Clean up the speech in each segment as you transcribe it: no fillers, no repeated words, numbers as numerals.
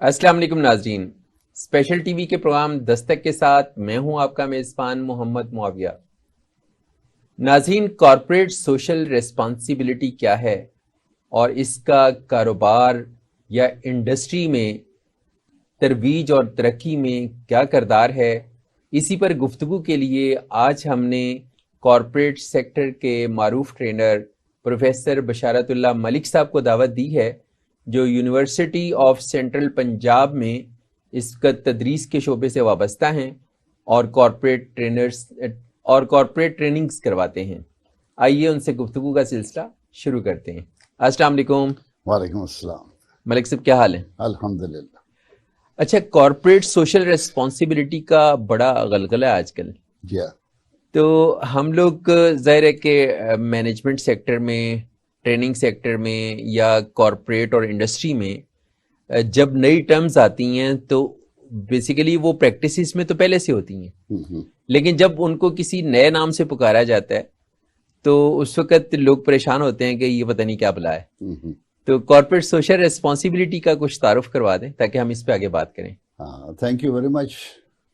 السلام علیکم ناظرین، اسپیشل ٹی وی کے پروگرام دستک کے ساتھ میں ہوں آپ کا میزبان محمد معاویہ۔ ناظرین، کارپوریٹ سوشل ریسپانسبلٹی کیا ہے اور اس کا کاروبار یا انڈسٹری میں ترویج اور ترقی میں کیا کردار ہے، اسی پر گفتگو کے لیے آج ہم نے کارپوریٹ سیکٹر کے معروف ٹرینر پروفیسر بشارت اللہ ملک صاحب کو دعوت دی ہے، جو یونیورسٹی آف سینٹرل پنجاب میں اس کا تدریس کے شعبے سے وابستہ ہیں اور کارپوریٹ ٹریننگز کرواتے ہیں۔ آئیے ان سے گفتگو کا سلسلہ شروع کرتے ہیں۔ السلام علیکم۔ وعلیکم السلام۔ ملک صاحب کیا حال ہے؟ الحمدللہ۔ اچھا، کارپوریٹ سوشل ریسپانسبلٹی کا بڑا غلغلہ ہے آج کل، جی تو ہم لوگ ظاہر ہے کہ مینجمنٹ سیکٹر میں، ٹریننگ سیکٹر میں یا کارپوریٹ اور انڈسٹری میں جب نئی ٹرمز آتی ہیں تو بیسیکلی وہ پریکٹسز میں تو پہلے سے ہوتی ہیں، لیکن جب ان کو کسی نئے نام سے پکارا جاتا ہے تو اس وقت لوگ پریشان ہوتے ہیں کہ یہ پتہ نہیں کیا بلا ہے۔ تو کارپوریٹ سوشل ریسپانسبلٹی کا کچھ تعارف کروا دیں تاکہ ہم اس پہ آگے بات کریں۔ ہاں، thank you very much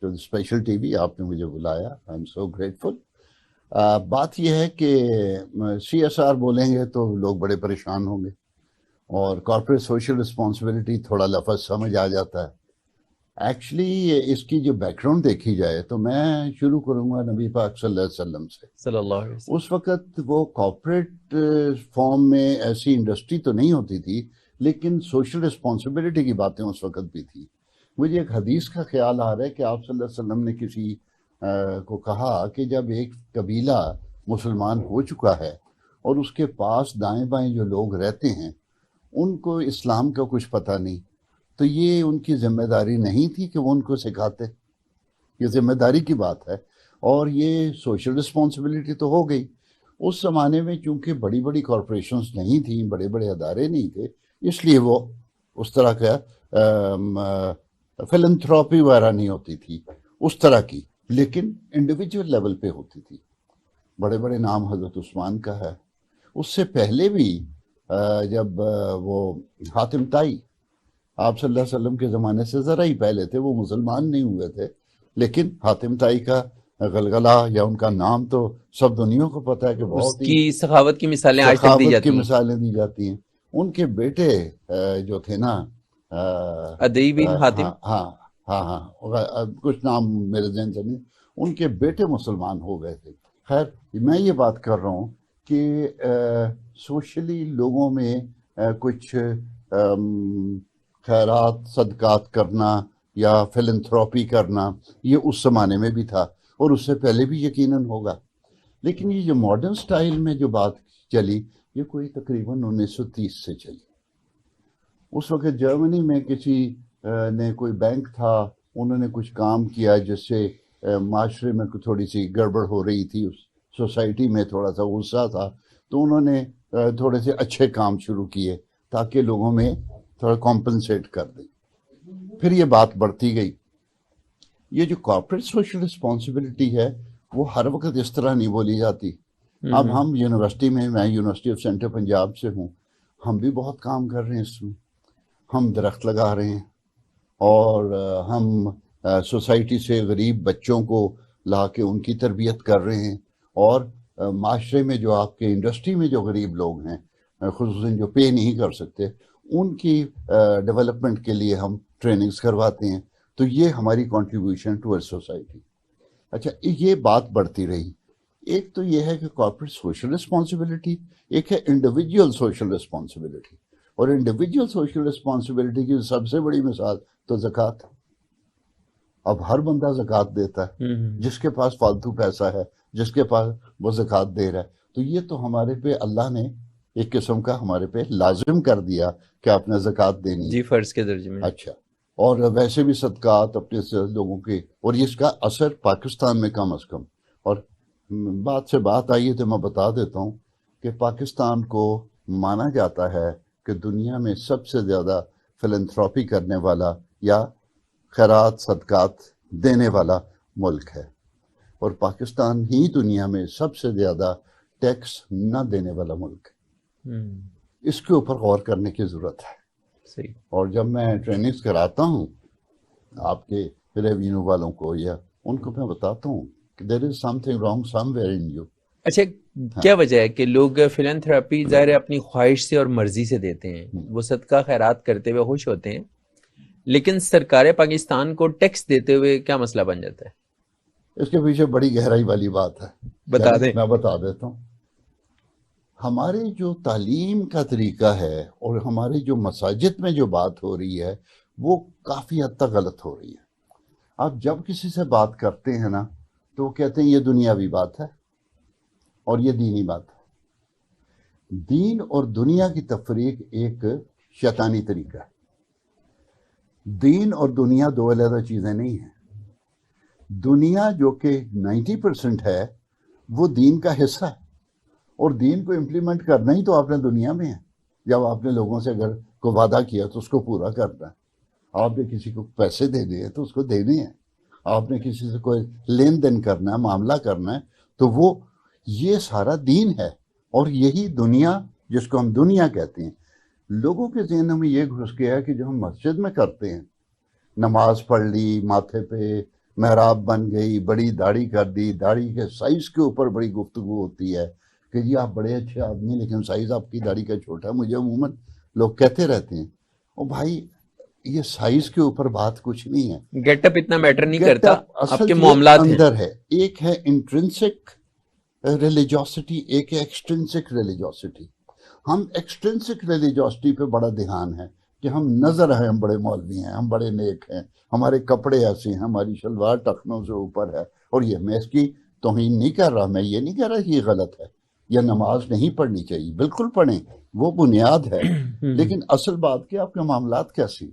to special T V, آپ نے مجھے بلایا، آئی ایم سو گریٹفل۔ بات یہ ہے کہ سی ایس آر بولیں گے تو لوگ بڑے پریشان ہوں گے، اور کارپوریٹ سوشل رسپانسبلٹی تھوڑا لفظ سمجھ آ جاتا ہے۔ ایکچولی اس کی جو بیک گراؤنڈ دیکھی جائے تو میں شروع کروں گا نبی پاک صلی اللہ علیہ وسلم سے۔ صلی اللہ علیہ وسلم۔ اس وقت وہ کارپوریٹ فارم میں ایسی انڈسٹری تو نہیں ہوتی تھی، لیکن سوشل رسپانسبلٹی کی باتیں اس وقت بھی تھی۔ مجھے ایک حدیث کا خیال آ رہا ہے کہ آپ صلی اللہ علیہ وسلم نے کسی کو کہا کہ جب ایک قبیلہ مسلمان ہو چکا ہے اور اس کے پاس دائیں بائیں جو لوگ رہتے ہیں ان کو اسلام کا کچھ پتہ نہیں، تو یہ ان کی ذمہ داری نہیں تھی کہ وہ ان کو سکھاتے۔ یہ ذمہ داری کی بات ہے، اور یہ سوشل رسپانسبلٹی تو ہو گئی۔ اس زمانے میں چونکہ بڑی بڑی کارپوریشنز نہیں تھیں، بڑے بڑے ادارے نہیں تھے، اس لیے وہ اس طرح کا فلنتھراپی وغیرہ نہیں ہوتی تھی اس طرح کی، لیکن انڈیویجول لیول پہ ہوتی تھی۔ بڑے بڑے نام حضرت عثمان کا ہے۔ اس سے پہلے بھی جب وہ حاتم طائی آپ صلی اللہ علیہ وسلم کے زمانے سے ذرا ہی پہلے تھے، وہ مسلمان نہیں ہوئے تھے، لیکن حاتم طائی کا غلغلہ یا ان کا نام تو سب دنیا کو پتہ ہے کہ بہت کی سخاوت کی مثالیں آج تک دی جاتی ہیں۔ مثالیں دی جاتی ہیں۔ ان کے بیٹے جو تھے نا، ادئی بن حاتم، ہاں کچھ نام میرے ذہن سے نہیں، ان کے بیٹے مسلمان ہو گئے تھے۔ خیر، میں یہ بات کر رہا ہوں کہ سوشلی لوگوں میں کچھ خیرات صدقات کرنا یا فلنتھراپی کرنا، یہ اس زمانے میں بھی تھا اور اس سے پہلے بھی یقیناً ہوگا، لیکن یہ جو ماڈرن سٹائل میں جو بات چلی یہ کوئی تقریباً 1930 سے چلی۔ اس وقت جرمنی میں کسی نے کوئی بینک تھا، انہوں نے کچھ کام کیا جس سے معاشرے میں تھوڑی سی گڑبڑ ہو رہی تھی، اس سوسائٹی میں تھوڑا سا غصہ تھا، تو انہوں نے تھوڑے سے اچھے کام شروع کیے تاکہ لوگوں میں تھوڑا کمپنسیٹ کر دیں۔ پھر یہ بات بڑھتی گئی۔ یہ جو کارپوریٹ سوشل رسپانسبلٹی ہے وہ ہر وقت اس طرح نہیں بولی جاتی۔ اب ہم یونیورسٹی میں یونیورسٹی آف سینٹرل پنجاب سے ہوں، ہم بھی بہت کام کر رہے ہیں اس میں۔ ہم درخت لگا رہے ہیں، اور ہم سوسائٹی سے غریب بچوں کو لا کے ان کی تربیت کر رہے ہیں، اور معاشرے میں جو آپ کے انڈسٹری میں جو غریب لوگ ہیں، خصوصاً جو پے نہیں کر سکتے، ان کی ڈیولپمنٹ کے لیے ہم ٹریننگز کرواتے ہیں۔ تو یہ ہماری کنٹریبیوشن ٹورڈ سوسائٹی۔ اچھا، یہ بات بڑھتی رہی۔ ایک تو یہ ہے کہ کارپوریٹ سوشل رسپانسبلٹی، ایک ہے انڈیویجول سوشل رسپانسبلٹی، اور انڈیویجول سوشل رسپانسبلٹی کی سب سے بڑی مثال تو زکوٰۃ۔ اب ہر بندہ زکوٰۃ دیتا ہے، جس کے پاس فالتو پیسہ ہے، جس کے پاس وہ زکوٰۃ دے رہا ہے، تو یہ تو ہمارے پہ اللہ نے ایک قسم کا ہمارے پہ لازم کر دیا کہ آپ نے زکوٰۃ دینی ہے، جی فرض کے درجے میں۔ اچھا، اور ویسے بھی صدقات اپنے لوگوں کے، اور اس کا اثر پاکستان میں کم از کم، اور بات سے بات آئی ہے تو میں بتا دیتا ہوں کہ پاکستان کو مانا جاتا ہے کہ دنیا میں سب سے زیادہ فلنتھراپی کرنے والا یا خیرات صدقات دینے والا ملک ہے، اور پاکستان ہی دنیا میں سب سے زیادہ ٹیکس نہ دینے والا ملک ہے۔ اس کے اوپر غور کرنے کی ضرورت ہے۔ صحیح. اور جب میں ٹریننگز کراتا ہوں آپ کے ریونیو والوں کو یا ان کو میں بتاتا ہوں کہ there is something wrong somewhere in you. اچھا کیا وجہ ہے کہ لوگ فلانتھراپی ظاہر ہے اپنی خواہش سے اور مرضی سے دیتے ہیں, وہ صدقہ خیرات کرتے ہوئے خوش ہوتے ہیں, لیکن سرکار پاکستان کو ٹیکس دیتے ہوئے کیا مسئلہ بن جاتا ہے؟ اس کے پیچھے بڑی گہرائی والی بات ہے, بتا دیں. میں بتا دیتا ہوں. ہمارے جو تعلیم کا طریقہ ہے اور ہمارے جو مساجد میں جو بات ہو رہی ہے وہ کافی حد تک غلط ہو رہی ہے. آپ جب کسی سے بات کرتے ہیں نا تو وہ کہتے ہیں یہ دنیاوی بات ہے اور یہ دینی بات ہے. دین اور دنیا کی تفریق ایک شیطانی طریقہ ہے. دین اور دنیا دو علیحدہ چیزیں نہیں ہیں. دنیا جو کہ 90% ہے وہ دین کا حصہ ہے, اور دین کو امپلیمنٹ کرنا ہی تو آپ نے دنیا میں ہے. جب آپ نے لوگوں سے اگر کوئی وعدہ کیا تو اس کو پورا کرنا ہے. آپ نے کسی کو پیسے دینے ہیں تو اس کو دینے ہیں. آپ نے کسی سے کوئی لین دین کرنا ہے, معاملہ کرنا ہے, تو وہ یہ سارا دین ہے. اور یہی دنیا جس کو ہم دنیا کہتے ہیں, لوگوں کے ذہنوں میں یہ گھس گیا ہے کہ جو ہم مسجد میں کرتے ہیں, نماز پڑھ لی, ماتھے پہ محراب بن گئی, بڑی داڑھی کر دی, داڑھی کے سائز کے اوپر بڑی گفتگو ہوتی ہے کہ جی آپ بڑے اچھے آدمی ہیں لیکن سائز آپ کی داڑھی کا چھوٹا ہے. مجھے عموماً لوگ کہتے رہتے ہیں او بھائی یہ سائز کے اوپر بات کچھ نہیں ہے, گیٹ اپ اتنا میٹر نہیں Get کرتا, up آپ اصل کے چیز معاملات ہیں. اندر ہے. ایک ہے انٹرنسک ریلیجوسٹی, ایک ہے ایکسٹرنسک ریلیجوسٹی. ہم ایکسٹرنسک ریلیجوسٹی پہ بڑا دھیان ہے کہ ہم نظر ہیں, ہم بڑے مولوی ہیں, ہم بڑے نیک ہیں, ہمارے کپڑے ایسے ہیں, ہماری شلوار ٹخنوں سے اوپر ہے. اور یہ میں اس کی توہین نہیں کر رہا, میں یہ نہیں کہہ رہا کہ یہ غلط ہے یا نماز نہیں پڑھنی چاہیے, بالکل پڑھیں, وہ بنیاد ہے. لیکن اصل بات کہ آپ کے معاملات کیسے.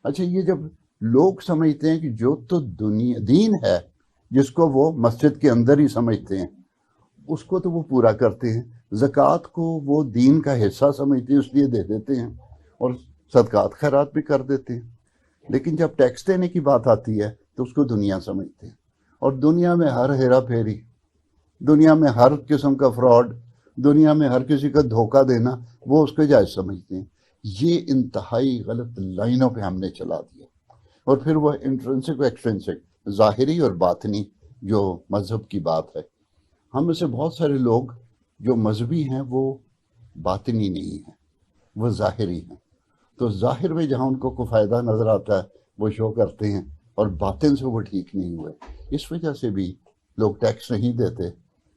اچھا یہ جب لوگ سمجھتے ہیں کہ جو تو دین ہے جس کو وہ مسجد کے اندر ہی سمجھتے ہیں اس کو تو وہ پورا کرتے ہیں, زکوٰۃ کو وہ دین کا حصہ سمجھتے ہیں اس لیے دے دیتے ہیں, اور صدقات خیرات بھی کر دیتے ہیں. لیکن جب ٹیکس دینے کی بات آتی ہے تو اس کو دنیا سمجھتے ہیں, اور دنیا میں ہر ہیرا پھیری, دنیا میں ہر قسم کا فراڈ, دنیا میں ہر کسی کا دھوکہ دینا وہ اس کو جائز سمجھتے ہیں. یہ انتہائی غلط لائنوں پہ ہم نے چلا دیا. اور پھر وہ انٹرنسک و ایکسٹرنسک, ظاہری اور باطنی جو مذہب کی بات ہے, ہم میں سے بہت سارے لوگ جو مذہبی ہیں وہ باطنی نہیں ہیں, وہ ظاہری ہیں. تو ظاہر میں جہاں ان کو کوئی فائدہ نظر آتا ہے وہ شو کرتے ہیں, اور باطن سے وہ ٹھیک نہیں ہوئے. اس وجہ سے بھی لوگ ٹیکس نہیں دیتے,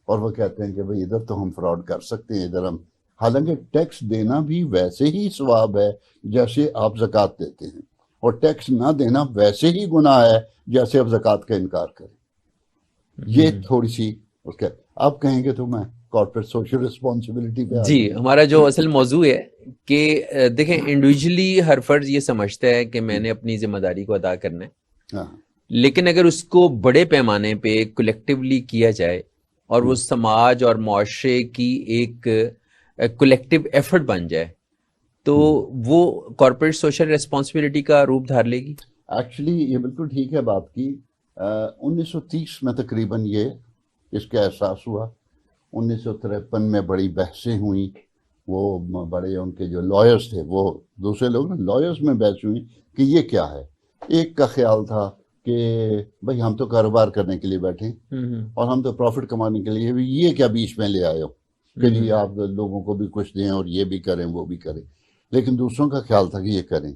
اور وہ کہتے ہیں کہ بھئی ادھر تو ہم فراڈ کر سکتے ہیں, ادھر ہم, حالانکہ ٹیکس دینا بھی ویسے ہی ثواب ہے جیسے آپ زکوٰۃ دیتے ہیں, اور ٹیکس نہ دینا ویسے ہی گناہ ہے جیسے آپ زکوٰۃ کا انکار کریں. یہ تھوڑی سی اس کے آپ کہیں گے تو میں کارپوریٹ سوشل رسپانسبلٹی پہ جی, ہمارا جو اصل موضوع ہے کہ دیکھیں انڈیویجلی ہر فرد یہ سمجھتا ہے کہ میں نے اپنی ذمہ داری کو ادا کرنا ہے, ہاں لیکن اگر اس کو بڑے پیمانے پہ کولیکٹیولی کیا جائے اور وہ سماج اور معاشرے کی ایک کولیکٹیو ایفرٹ بن جائے تو وہ کارپوریٹ سوشل ریسپانسبلٹی کا روپ دھار لے گی. ایکچولی یہ بالکل ٹھیک ہے بات کی. 1930 میں تقریباً یہ اس کا احساس ہوا. 1953 میں بڑی بحثیں ہوئیں, وہ بڑے ان کے جو لائرز تھے, وہ دوسرے لوگ لائرز میں بحث ہوئی کہ یہ کیا ہے. ایک کا خیال تھا کہ بھئی ہم تو کاروبار کرنے کے لیے بیٹھے اور ہم تو پروفٹ کمانے کے لیے, یہ کیا بیچ میں لے آئے ہو کہ جی آپ لوگوں کو بھی کچھ دیں اور یہ بھی کریں وہ بھی کریں. لیکن دوسروں کا خیال تھا کہ یہ کریں.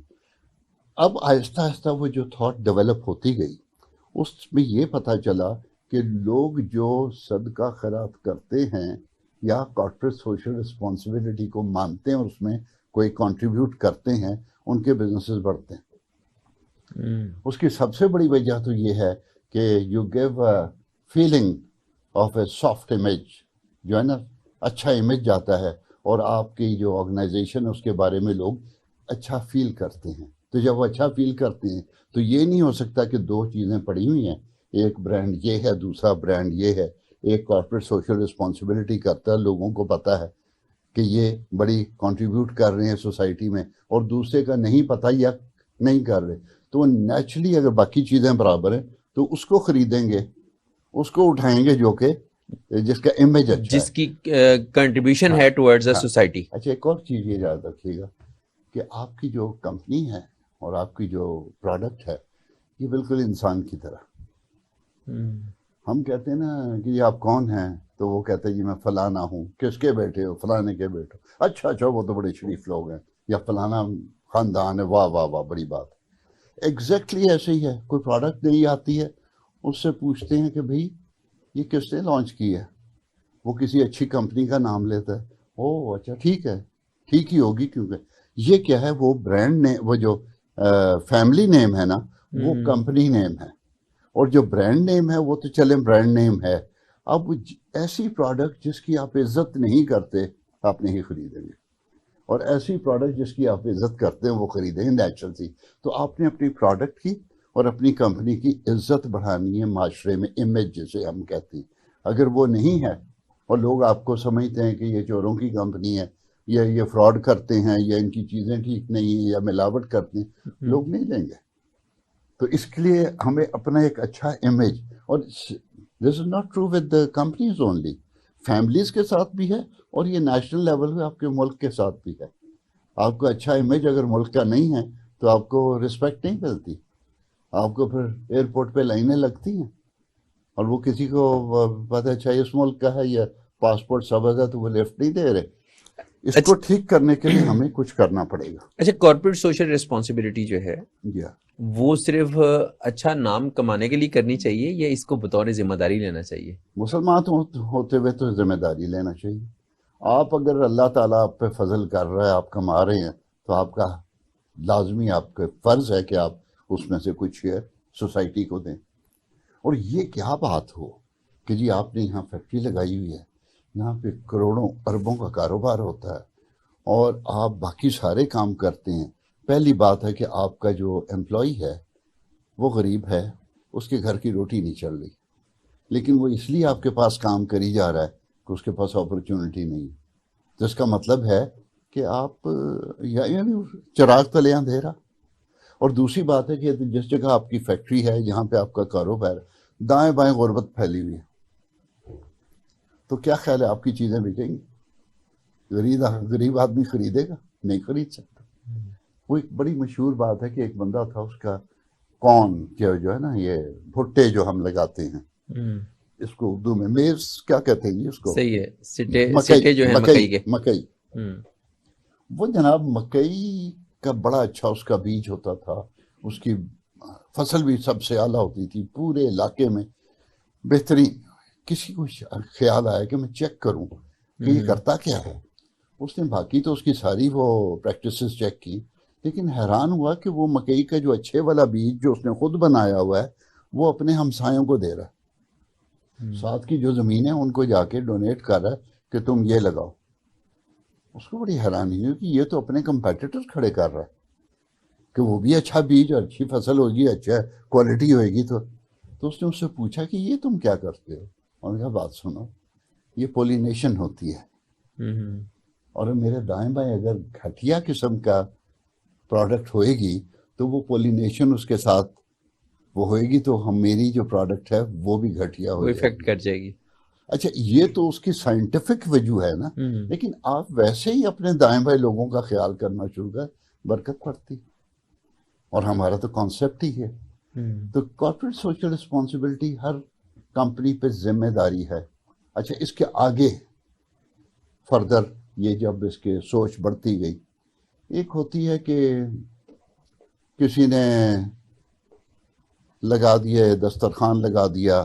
اب آہستہ آہستہ وہ جو تھاٹ ڈیولپ ہوتی گئی, اس میں یہ پتہ چلا کہ لوگ جو صدقہ خیرات کرتے ہیں یا کارپوریٹ سوشل رسپانسبلٹی کو مانتے ہیں اور اس میں کوئی کنٹریبیوٹ کرتے ہیں, ان کے بزنسز بڑھتے ہیں. اس کی سب سے بڑی وجہ تو یہ ہے کہ you give a feeling of a soft image, جو ہے نا اچھا امیج جاتا ہے, اور آپ کی جو آرگنائزیشن ہے اس کے بارے میں لوگ اچھا فیل کرتے ہیں. تو جب وہ اچھا فیل کرتے ہیں تو یہ نہیں ہو سکتا کہ دو چیزیں پڑی ہوئی ہیں, ایک برانڈ یہ ہے دوسرا برانڈ یہ ہے. ایک کارپوریٹ سوشل رسپانسبلٹی کرتا ہے, لوگوں کو پتہ ہے کہ یہ بڑی کنٹریبیوٹ کر رہے ہیں سوسائٹی میں, اور دوسرے کا نہیں پتہ یا نہیں کر رہے, تو وہ نیچرلی اگر باقی چیزیں برابر ہیں تو اس کو خریدیں گے, اس کو اٹھائیں گے جو کہ جس کا امیج اچھا جس کی کنٹریبیوشن ہے ٹورڈز اے سوسائٹی. اچھا ایک اور چیز یہ یاد رکھیے گا کہ آپ کی جو کمپنی ہے اور آپ کی جو پروڈکٹ ہے یہ بالکل انسان کی طرح. ہم کہتے ہیں نا کہ یہ آپ کون ہیں, تو وہ کہتے ہیں جی میں فلانا ہوں. کس کے بیٹے ہو؟ فلانے کے بیٹے ہو. اچھا وہ تو بڑے شریف لوگ ہیں, یا فلانا خاندان ہے, واہ واہ واہ بڑی بات. ایگزیکٹلی ایسے ہی ہے. کوئی پروڈکٹ نہیں آتی ہے, اس سے پوچھتے ہیں کہ بھئی یہ کس نے لانچ کی ہے؟ وہ کسی اچھی کمپنی کا نام لیتا ہے. او اچھا ٹھیک ہے, ٹھیک ہی ہوگی, کیونکہ یہ کیا ہے, وہ برانڈ نے وہ جو فیملی نیم ہے نا وہ کمپنی نیم ہے, اور جو برانڈ نیم ہے وہ تو چلیں برانڈ نیم ہے. اب ایسی پروڈکٹ جس کی آپ عزت نہیں کرتے آپ نہیں خریدیں گے, اور ایسی پروڈکٹ جس کی آپ عزت کرتے ہیں وہ خریدیں گے نیچرل سی. تو آپ نے اپنی پروڈکٹ کی اور اپنی کمپنی کی عزت بڑھانی ہے معاشرے میں, امیج جسے ہم کہتے ہیں. اگر وہ نہیں ہے اور لوگ آپ کو سمجھتے ہیں کہ یہ چوروں کی کمپنی ہے, یا یہ فراڈ کرتے ہیں, یا ان کی چیزیں ٹھیک نہیں ہیں, یا ملاوٹ کرتے ہیں, لوگ نہیں لیں گے. تو اس کے لیے ہمیں اپنا ایک اچھا امیج, اور this is not true with companies only, families کے ساتھ بھی ہے, اور یہ نیشنل لیول پہ آپ کے ملک کے ساتھ بھی ہے. آپ کا اچھا امیج اگر ملک کا نہیں ہے تو آپ کو رسپیکٹ نہیں ملتی, آپ کو پھر ایئرپورٹ پہ لائنیں لگتی ہیں, اور وہ کسی کو پتہ ہے چاہیے اس ملک کا ہے یا پاسپورٹ سبز ہے تو وہ لفٹ نہیں دے رہے. اس کو ٹھیک کرنے کے لیے ہمیں کچھ کرنا پڑے گا. اچھا, کارپوریٹ سوشل ریسپانسبلٹی جو ہے وہ صرف اچھا نام کمانے کے لیے کرنی چاہیے, یا اس کو بطور ذمہ داری لینا چاہیے؟ مسلمان ہوتے ہوئے تو ذمہ داری لینا چاہیے. آپ اگر اللہ تعالیٰ آپ پہ فضل کر رہا ہے, آپ کما رہے ہیں, تو آپ کا لازمی آپ کا فرض ہے کہ آپ اس میں سے کچھ شیئر سوسائٹی کو دیں. اور یہ کیا بات ہو کہ جی آپ نے یہاں فیکٹری لگائی ہوئی ہے, یہاں پہ کروڑوں اربوں کا کاروبار ہوتا ہے, اور آپ باقی سارے کام کرتے ہیں. پہلی بات ہے کہ آپ کا جو امپلائی ہے وہ غریب ہے, اس کے گھر کی روٹی نہیں چل رہی, لیکن وہ اس لیے آپ کے پاس کام کری جا رہا ہے کہ اس کے پاس اپرچونٹی نہیں. تو اس کا مطلب ہے کہ آپ یعنی چراغ تلے اندھیرا. اور دوسری بات ہے کہ جس جگہ آپ کی فیکٹری ہے, جہاں پہ آپ کا کاروبار, دائیں بائیں غربت پھیلی ہوئی ہے, تو کیا خیال ہے آپ کی چیزیں بکیں گی؟ غریب آدمی خریدے گا؟ نہیں خرید سکتا. وہ ایک بڑی مشہور بات ہے کہ ایک بندہ تھا, اس کا کون جو ہے نا یہ بھٹے جو ہم لگاتے ہیں, اس کو اردو میں میز کیا کہتے ہیں جی اس کو؟ صحیح ہے, سٹے جو ہے مکئی کے. وہ جناب مکئی کا بڑا اچھا اس کا بیج ہوتا تھا, اس کی فصل بھی سب سے اعلیٰ ہوتی تھی پورے علاقے میں, بہترین. کسی کو خیال آیا کہ میں چیک کروں کہ یہ کرتا کیا ہے. اس نے باقی تو اس کی ساری وہ پریکٹسز چیک کی, لیکن حیران ہوا کہ وہ مکئی کا جو اچھے والا بیج جو اس نے خود بنایا ہوا ہے وہ اپنے ہمسایوں کو دے رہا ہے. ساتھ کی جو زمین ہے ان کو جا کے ڈونیٹ کر رہا ہے کہ تم یہ لگاؤ. اس کو بڑی حیرانی ہوئی کہ یہ تو اپنے کمپیٹیٹر کھڑے کر رہا ہے کہ وہ بھی اچھا بیج اور اچھی فصل ہوگی, اچھا کوالٹی ہوئے گی. تو اس نے اس سے پوچھا کہ یہ تم کیا کرتے ہو؟ اور کہا بات سنو, یہ پولینیشن ہوتی ہے, اور میرے دائیں بائیں اگر گھٹیا قسم کا پروڈکٹ ہوئے گی تو وہ پولینیشن اس کے ساتھ وہ ہوئے گی, تو میری جو پروڈکٹ ہے وہ بھی گھٹیا ہو جائے گی, افیکٹ کر جائے گی. اچھا یہ تو اس کی سائنٹیفک وجہ ہے نا, لیکن آپ ویسے ہی اپنے دائیں بائیں لوگوں کا خیال کرنا شروع کر, برکت پڑتی. اور ہمارا تو کانسیپٹ ہی ہے. تو کارپوریٹ سوشل رسپانسبلٹی ہر کمپنی پہ ذمہ داری ہے. اچھا اس کے آگے فردر یہ جب اس کے سوچ بڑھتی گئی, ایک ہوتی ہے کہ کسی نے لگا دیا دسترخوان لگا دیا,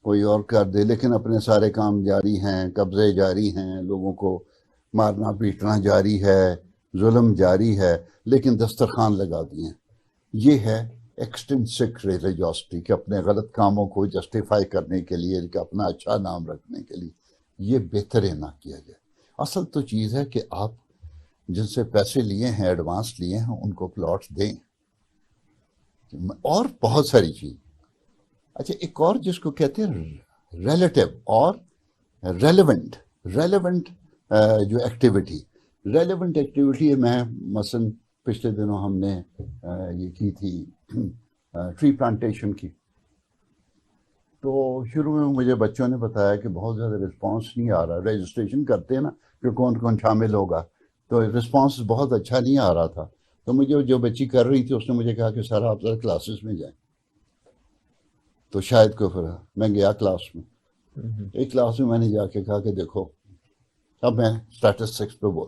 کوئی اور کر دے, لیکن اپنے سارے کام جاری ہیں, قبضے جاری ہیں, لوگوں کو مارنا پیٹنا جاری ہے, ظلم جاری ہے, لیکن دسترخوان لگا دیے. یہ ہے ایکسٹرنسک ریلیجوسٹی, کہ اپنے غلط کاموں کو جسٹیفائی کرنے کے لیے, کہ اپنا اچھا نام رکھنے کے لیے. یہ بہتر ہے نہ کیا جائے. اصل تو چیز ہے کہ آپ جن سے پیسے لیے ہیں, ایڈوانس لیے ہیں, ان کو پلاٹس دیں, اور بہت ساری چیز. اچھا ایک اور جس کو کہتے ہیں ریلیٹیو اور ریلیونٹ جو ایکٹیویٹی ہے. میں مثلا پچھلے دنوں ہم نے یہ کی تھی ٹری پلانٹیشن کی, تو شروع میں مجھے بچوں نے بتایا کہ بہت زیادہ رسپانس نہیں آ رہا. رجسٹریشن کرتے ہیں نا کہ کون کون شامل ہوگا, تو رسپانس بہت اچھا نہیں آ رہا تھا. تو مجھے جو بچی کر رہی تھی اس نے مجھے کہا کہ سر آپ ذرا کلاسز میں جائیں. تو شاید کو پھر میں گیا کلاس میں. ایک کلاس میں نے جا کے کہا کہ دیکھو اب میں اسٹیٹسٹکس پہ بول.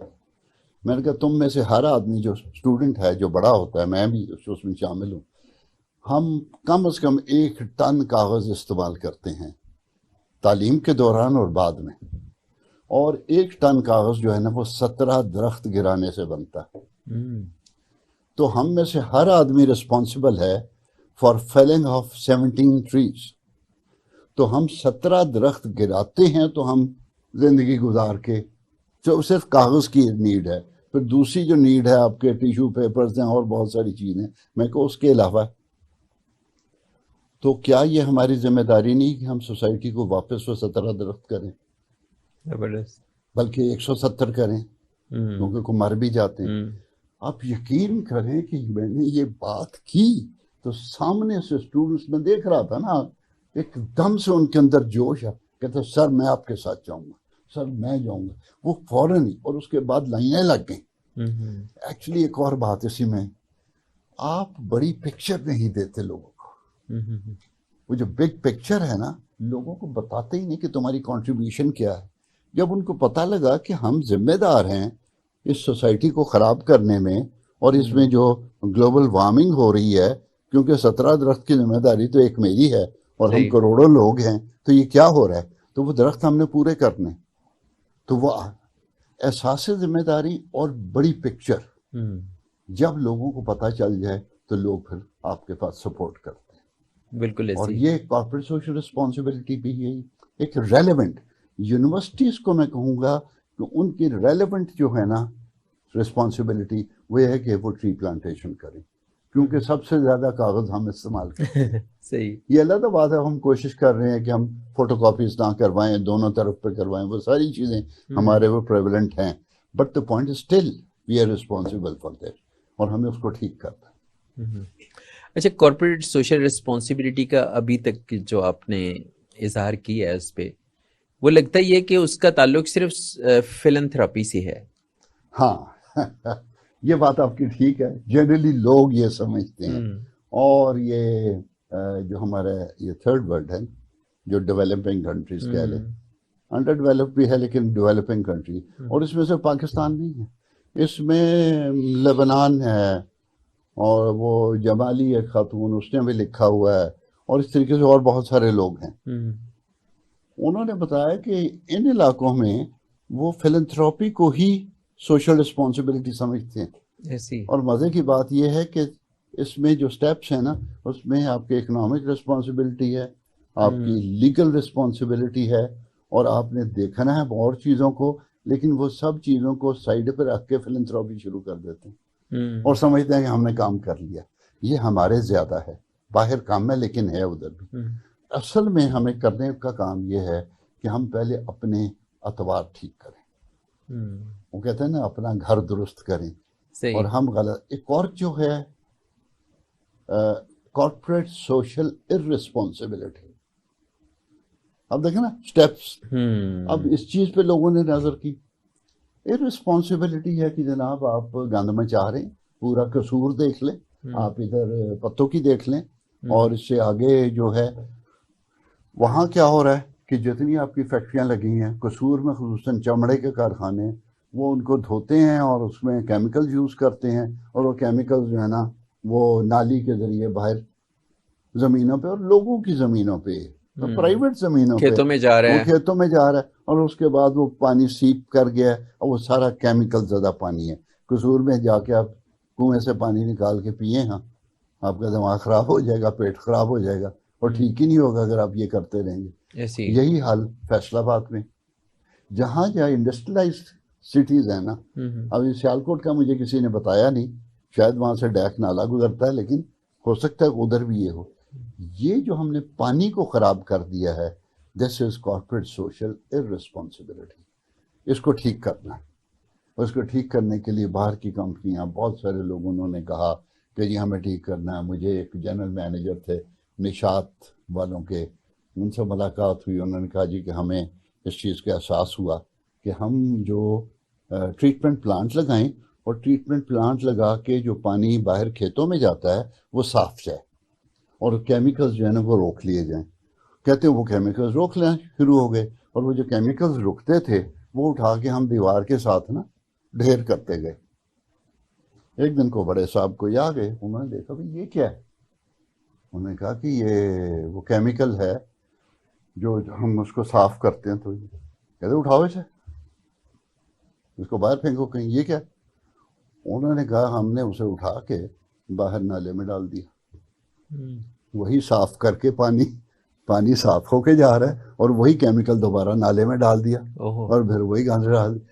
میں نے کہا تم میں سے ہر آدمی جو اسٹوڈنٹ ہے جو بڑا ہوتا ہے, میں بھی اس میں شامل ہوں, ہم کم از کم 1 ٹن کاغذ استعمال کرتے ہیں تعلیم کے دوران اور بعد میں. اور 1 ٹن کاغذ جو ہے نا وہ 17 درخت گرانے سے بنتا ہے. تو ہم میں سے ہر آدمی رسپانسبل ہے فار فیلنگ آف 17 ٹریز. تو ہم 17 درخت گراتے ہیں تو ہم زندگی گزار کے, جو صرف کاغذ کی نیڈ ہے. پھر دوسری جو نیڈ ہے آپ کے ٹیشو پیپرز ہیں اور بہت ساری چیزیں, میں کہ اس کے علاوہ. تو کیا یہ ہماری ذمہ داری نہیں کہ ہم سوسائٹی کو واپس وہ 17 درخت کریں, بلکہ 170 کریں, کیونکہ کو مر بھی جاتے ہیں. آپ یقین کریں کہ میں نے یہ بات کی تو سامنے سے اسٹوڈنٹس میں دیکھ رہا تھا نا, ایک دم سے ان کے اندر جوش ہے, کہتے سر میں آپ کے ساتھ جاؤں گا, سر میں جاؤں گا. وہ فوراً ہی, اور اس کے بعد لائنیں لگ گئیں. ایکچولی ایک اور بات اسی میں, آپ بڑی پکچر نہیں دیتے لوگوں کو. وہ جو بگ پکچر ہے نا, لوگوں کو بتاتے ہی نہیں کہ تمہاری کنٹریبیوشن کیا ہے. جب ان کو پتہ لگا کہ ہم ذمہ دار ہیں اس سوسائٹی کو خراب کرنے میں, اور اس میں جو گلوبل وارمنگ ہو رہی ہے, کیونکہ 17 درخت کی ذمہ داری تو ایک میری ہے اور ہم کروڑوں لوگ ہیں, تو یہ کیا ہو رہا ہے, تو وہ درخت ہم نے پورے کرنے. تو وہ احساس ذمہ داری اور بڑی پکچر جب لوگوں کو پتہ چل جائے تو لوگ پھر آپ کے پاس سپورٹ کرتے ہیں. بالکل. اور یہ کارپوریٹ سوشل رسپانسبلٹی بھی یہی ایک ریلیونٹ, یونیورسٹیز کو میں کہوں گا کہ ان کی ریلیونٹ جو ہے نا رسپانسبلٹی وہ ہے کہ وہ ٹری پلانٹیشن کریں, کیونکہ سب سے زیادہ کاغذ ہم استعمال کرتے ہیں. صحیح. یہ اللہ بات ہے, ہم کوشش کر رہے ہیں کہ ہم فوٹو کاپیز نہ کروائیں, دونوں طرف پہ کروائیں, وہ ساری چیزیں ہمارے وہ پریولنٹ ہیں. But the point is still we are responsible for that, اور ہمیں اس کو ٹھیک کرنا ہے. اچھا, کارپوریٹ سوشل رسپانسبلٹی کا ابھی تک جو آپ نے اظہار کیا ہے اس پہ, وہ لگتا ہی ہے کہ اس کا تعلق صرف فلنتھراپی سے ہے. ہاں یہ بات آپ کی ٹھیک ہے, جنرلی لوگ یہ سمجھتے ہیں. اور یہ جو ہمارا یہ تھرڈ ورلڈ ہے, جو ڈیولپنگ کنٹریز کہہ لیں, انڈر ڈیولپ بھی ہے لیکن ڈیولپنگ کنٹری, اور اس میں سے پاکستان نہیں ہے, اس میں لبنان ہے, اور وہ جمالی ایک خاتون, اس نے بھی لکھا ہوا ہے, اور اس طریقے سے اور بہت سارے لوگ ہیں. انہوں نے بتایا کہ ان علاقوں میں وہ فلنتھراپی کو ہی سوشل رسپانسبلٹی سمجھتے ہیں. اور مزے کی بات یہ ہے کہ اس میں جو سٹیپس ہیں نا, اس میں آپ کی اکنامک رسپانسبلٹی ہے, آپ کی لیگل رسپانسبلٹی ہے, اور آپ نے دیکھنا ہے اور چیزوں کو, لیکن وہ سب چیزوں کو سائڈ پہ رکھ کے فلنتھراپی شروع کر دیتے ہیں اور سمجھتے ہیں کہ ہم نے کام کر لیا. یہ ہمارے زیادہ ہے, باہر کام ہے لیکن ہے ادھر بھی. اصل میں ہمیں کرنے کا کام یہ ہے کہ ہم پہلے اپنے اعتبار ٹھیک کریں. وہ کہتے ہیں نا اپنا گھر درست کریں. اور ہم غلط, ایک اور جو ہے کارپوریٹ سوشل ارسپانسبلٹی, اب دیکھیں نا سٹیپس, اب اس چیز پہ لوگوں نے نظر کی. ارسپانسبلٹی ہے کہ جناب آپ گند میں چاہ رہے ہیں, پورا قصور دیکھ لیں, آپ ادھر پتوں کی دیکھ لیں, اور اس سے آگے جو ہے وہاں کیا ہو رہا ہے کہ جتنی آپ کی فیکٹریاں لگی ہیں قصور میں, خصوصاً چمڑے کے کارخانے, وہ ان کو دھوتے ہیں اور اس میں کیمیکل یوز کرتے ہیں, اور وہ کیمیکل جو ہے نا وہ نالی کے ذریعے باہر زمینوں پہ, اور لوگوں کی زمینوں پہ, پرائیویٹ زمینوں پہ, کھیتوں میں جا رہا ہے, وہ کھیتوں میں جا رہا ہے, اور اس کے بعد وہ پانی سیپ کر گیا ہے, اور وہ سارا کیمیکل زدہ پانی ہے. قصور میں جا کے آپ کنویں سے پانی نکال کے پیے, ہاں آپ کا دماغ خراب ہو جائے گا, پیٹ خراب ہو جائے گا, اور ٹھیک ہی نہیں ہوگا اگر آپ یہ کرتے رہیں گے. یہی حال فیصل آباد میں, جہاں انڈسٹریلائزڈ سٹیز ہیں نا, ابھی سیالکوٹ کا مجھے کسی نے بتایا نہیں, شاید وہاں سے ڈیک نالا گزرتا ہے, لیکن ہو سکتا ہے ادھر بھی یہ ہو. یہ جو ہم نے پانی کو خراب کر دیا ہے, دس از کارپوریٹ سوشل ارسپانسبلٹی. اس کو ٹھیک کرنا ہے, اور اس کو ٹھیک کرنے کے لیے باہر کی کمپنیاں, بہت سارے لوگ انہوں نے کہا کہ جی ہمیں ٹھیک کرنا ہے. مجھے ایک جنرل مینیجر تھے نشات والوں کے, ان سے ملاقات ہوئی, انہوں نے کہا جی کہ ہمیں اس چیز کا احساس ہوا کہ ہم جو ٹریٹمنٹ پلانٹ لگائیں اور ٹریٹمنٹ پلانٹ لگا کے جو پانی باہر کھیتوں میں جاتا ہے وہ صاف جائے اور کیمیکلز جو ہے نا وہ روک لیے جائیں. کہتے ہیں وہ کیمیکلز روک لیں شروع ہو گئے, اور وہ جو کیمیکلز رکتے تھے وہ اٹھا کے ہم دیوار کے ساتھ نا ڈھیر کرتے گئے. ایک دن کو بڑے صاحب کو آ گئے, انہوں نے دیکھا بھائی یہ کیا ہے. انہوں نے کہا کہ یہ وہ کیمیکل ہے جو ہم اس کو صاف کرتے ہیں. تو کہتے اٹھاؤ اسے, اس کو باہر پھینکو کہیں. یہ کیا؟ انہوں نے کہا ہم نے اسے اٹھا کے باہر نالے میں ڈال دیا. وہی صاف کر کے پانی صاف ہو کے جا رہا ہے اور وہی کیمیکل دوبارہ نالے میں ڈال دیا اور پھر وہی گند ڈال دیا.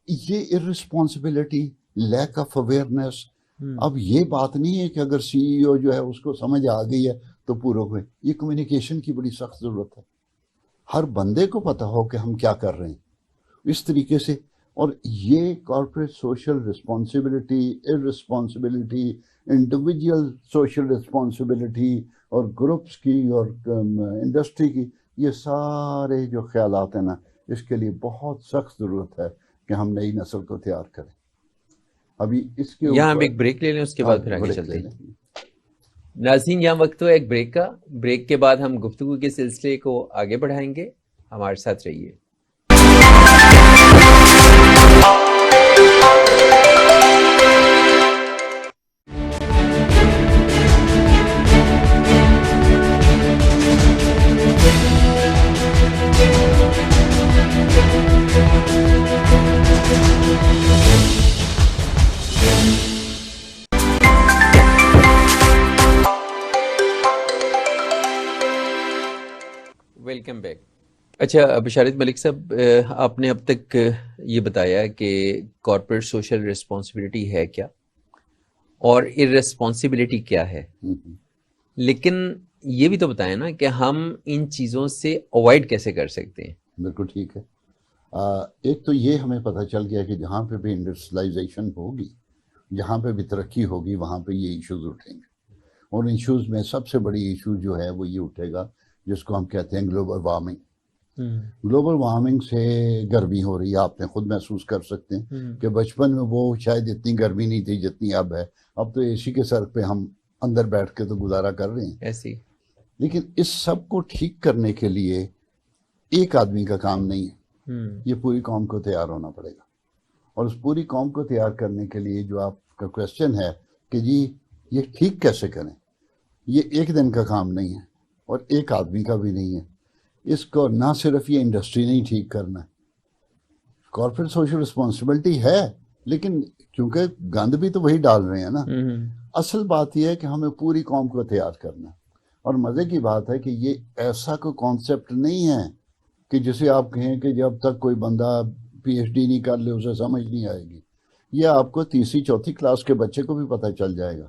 یہ ارسپانسبلٹی, لیک آف اویئرنیس. اب یہ بات نہیں ہے کہ اگر سی ای او جو ہے اس کو سمجھ آ گئی ہے تو پورا ہوئے. یہ کمیونیکیشن کی بڑی سخت ضرورت ہے. ہر بندے کو پتہ ہو کہ ہم کیا کر رہے ہیں اس طریقے سے. اور یہ corporate social responsibility, responsibility, individual social responsibility اور گروپس کی اور انڈسٹری کی, یہ سارے جو خیالات ہیں نا, اس کے لیے بہت سخت ضرورت ہے کہ ہم نئی نسل کو تیار کریں. ابھی اس کے یہاں ہم ایک بریک لے لیں, اس کے بعد پھر آگے چلتے ہیں. ناظرین یہاں وقت ہوا ایک بریک کا. بریک کے بعد ہم گفتگو کے سلسلے کو آگے بڑھائیں گے. ہمارے ساتھ رہیے. Welcome back. اچھا بشارت ملک صاحب, آپ نے اب تک یہ بتایا کہ کارپوریٹ سوشل رسپانسبلٹی ہے کیا اور ارسپانسبلٹی کیا ہے, لیکن یہ بھی تو بتائیں نا کہ ہم ان چیزوں سے اوائڈ کیسے کر سکتے ہیں. بالکل ٹھیک ہے. ایک تو یہ ہمیں پتہ چل گیا کہ جہاں پہ بھی انڈسٹریلائزیشن ہوگی, جہاں پہ بھی ترقی ہوگی, وہاں پہ یہ ایشوز اٹھیں گے. اور ایشوز میں سب سے بڑی ایشو جو ہے وہ یہ اٹھے گا جس کو ہم کہتے ہیں گلوبل وارمنگ. گلوبل وارمنگ سے گرمی ہو رہی ہے, آپ نے خود محسوس کر سکتے ہیں کہ بچپن میں وہ شاید اتنی گرمی نہیں تھی جتنی اب ہے. اب تو اے سی کے سر پہ ہم اندر بیٹھ کے تو گزارا کر رہے ہیں ایسی. لیکن اس سب کو ٹھیک کرنے کے لیے ایک آدمی کا کام نہیں ہے, یہ پوری قوم کو تیار ہونا پڑے گا. اور اس پوری قوم کو تیار کرنے کے لیے جو آپ کا کویسچن ہے کہ جی یہ ٹھیک کیسے کریں, یہ ایک دن کا کام نہیں ہے اور ایک آدمی کا بھی نہیں ہے. اس کو نہ صرف یہ انڈسٹری نہیں ٹھیک کرنا ہے, کارپوریٹ سوشل رسپانسبلٹی ہے, لیکن کیونکہ گند بھی تو وہی ڈال رہے ہیں نا. اصل بات یہ ہے کہ ہمیں پوری قوم کو تیار کرنا ہے. اور مزے کی بات ہے کہ یہ ایسا کوئی کانسیپٹ نہیں ہے کہ جسے آپ کہیں کہ جب تک کوئی بندہ پی ایچ ڈی نہیں کر لے اسے سمجھ نہیں آئے گی. یہ آپ کو تیسری چوتھی کلاس کے بچے کو بھی پتہ چل جائے گا.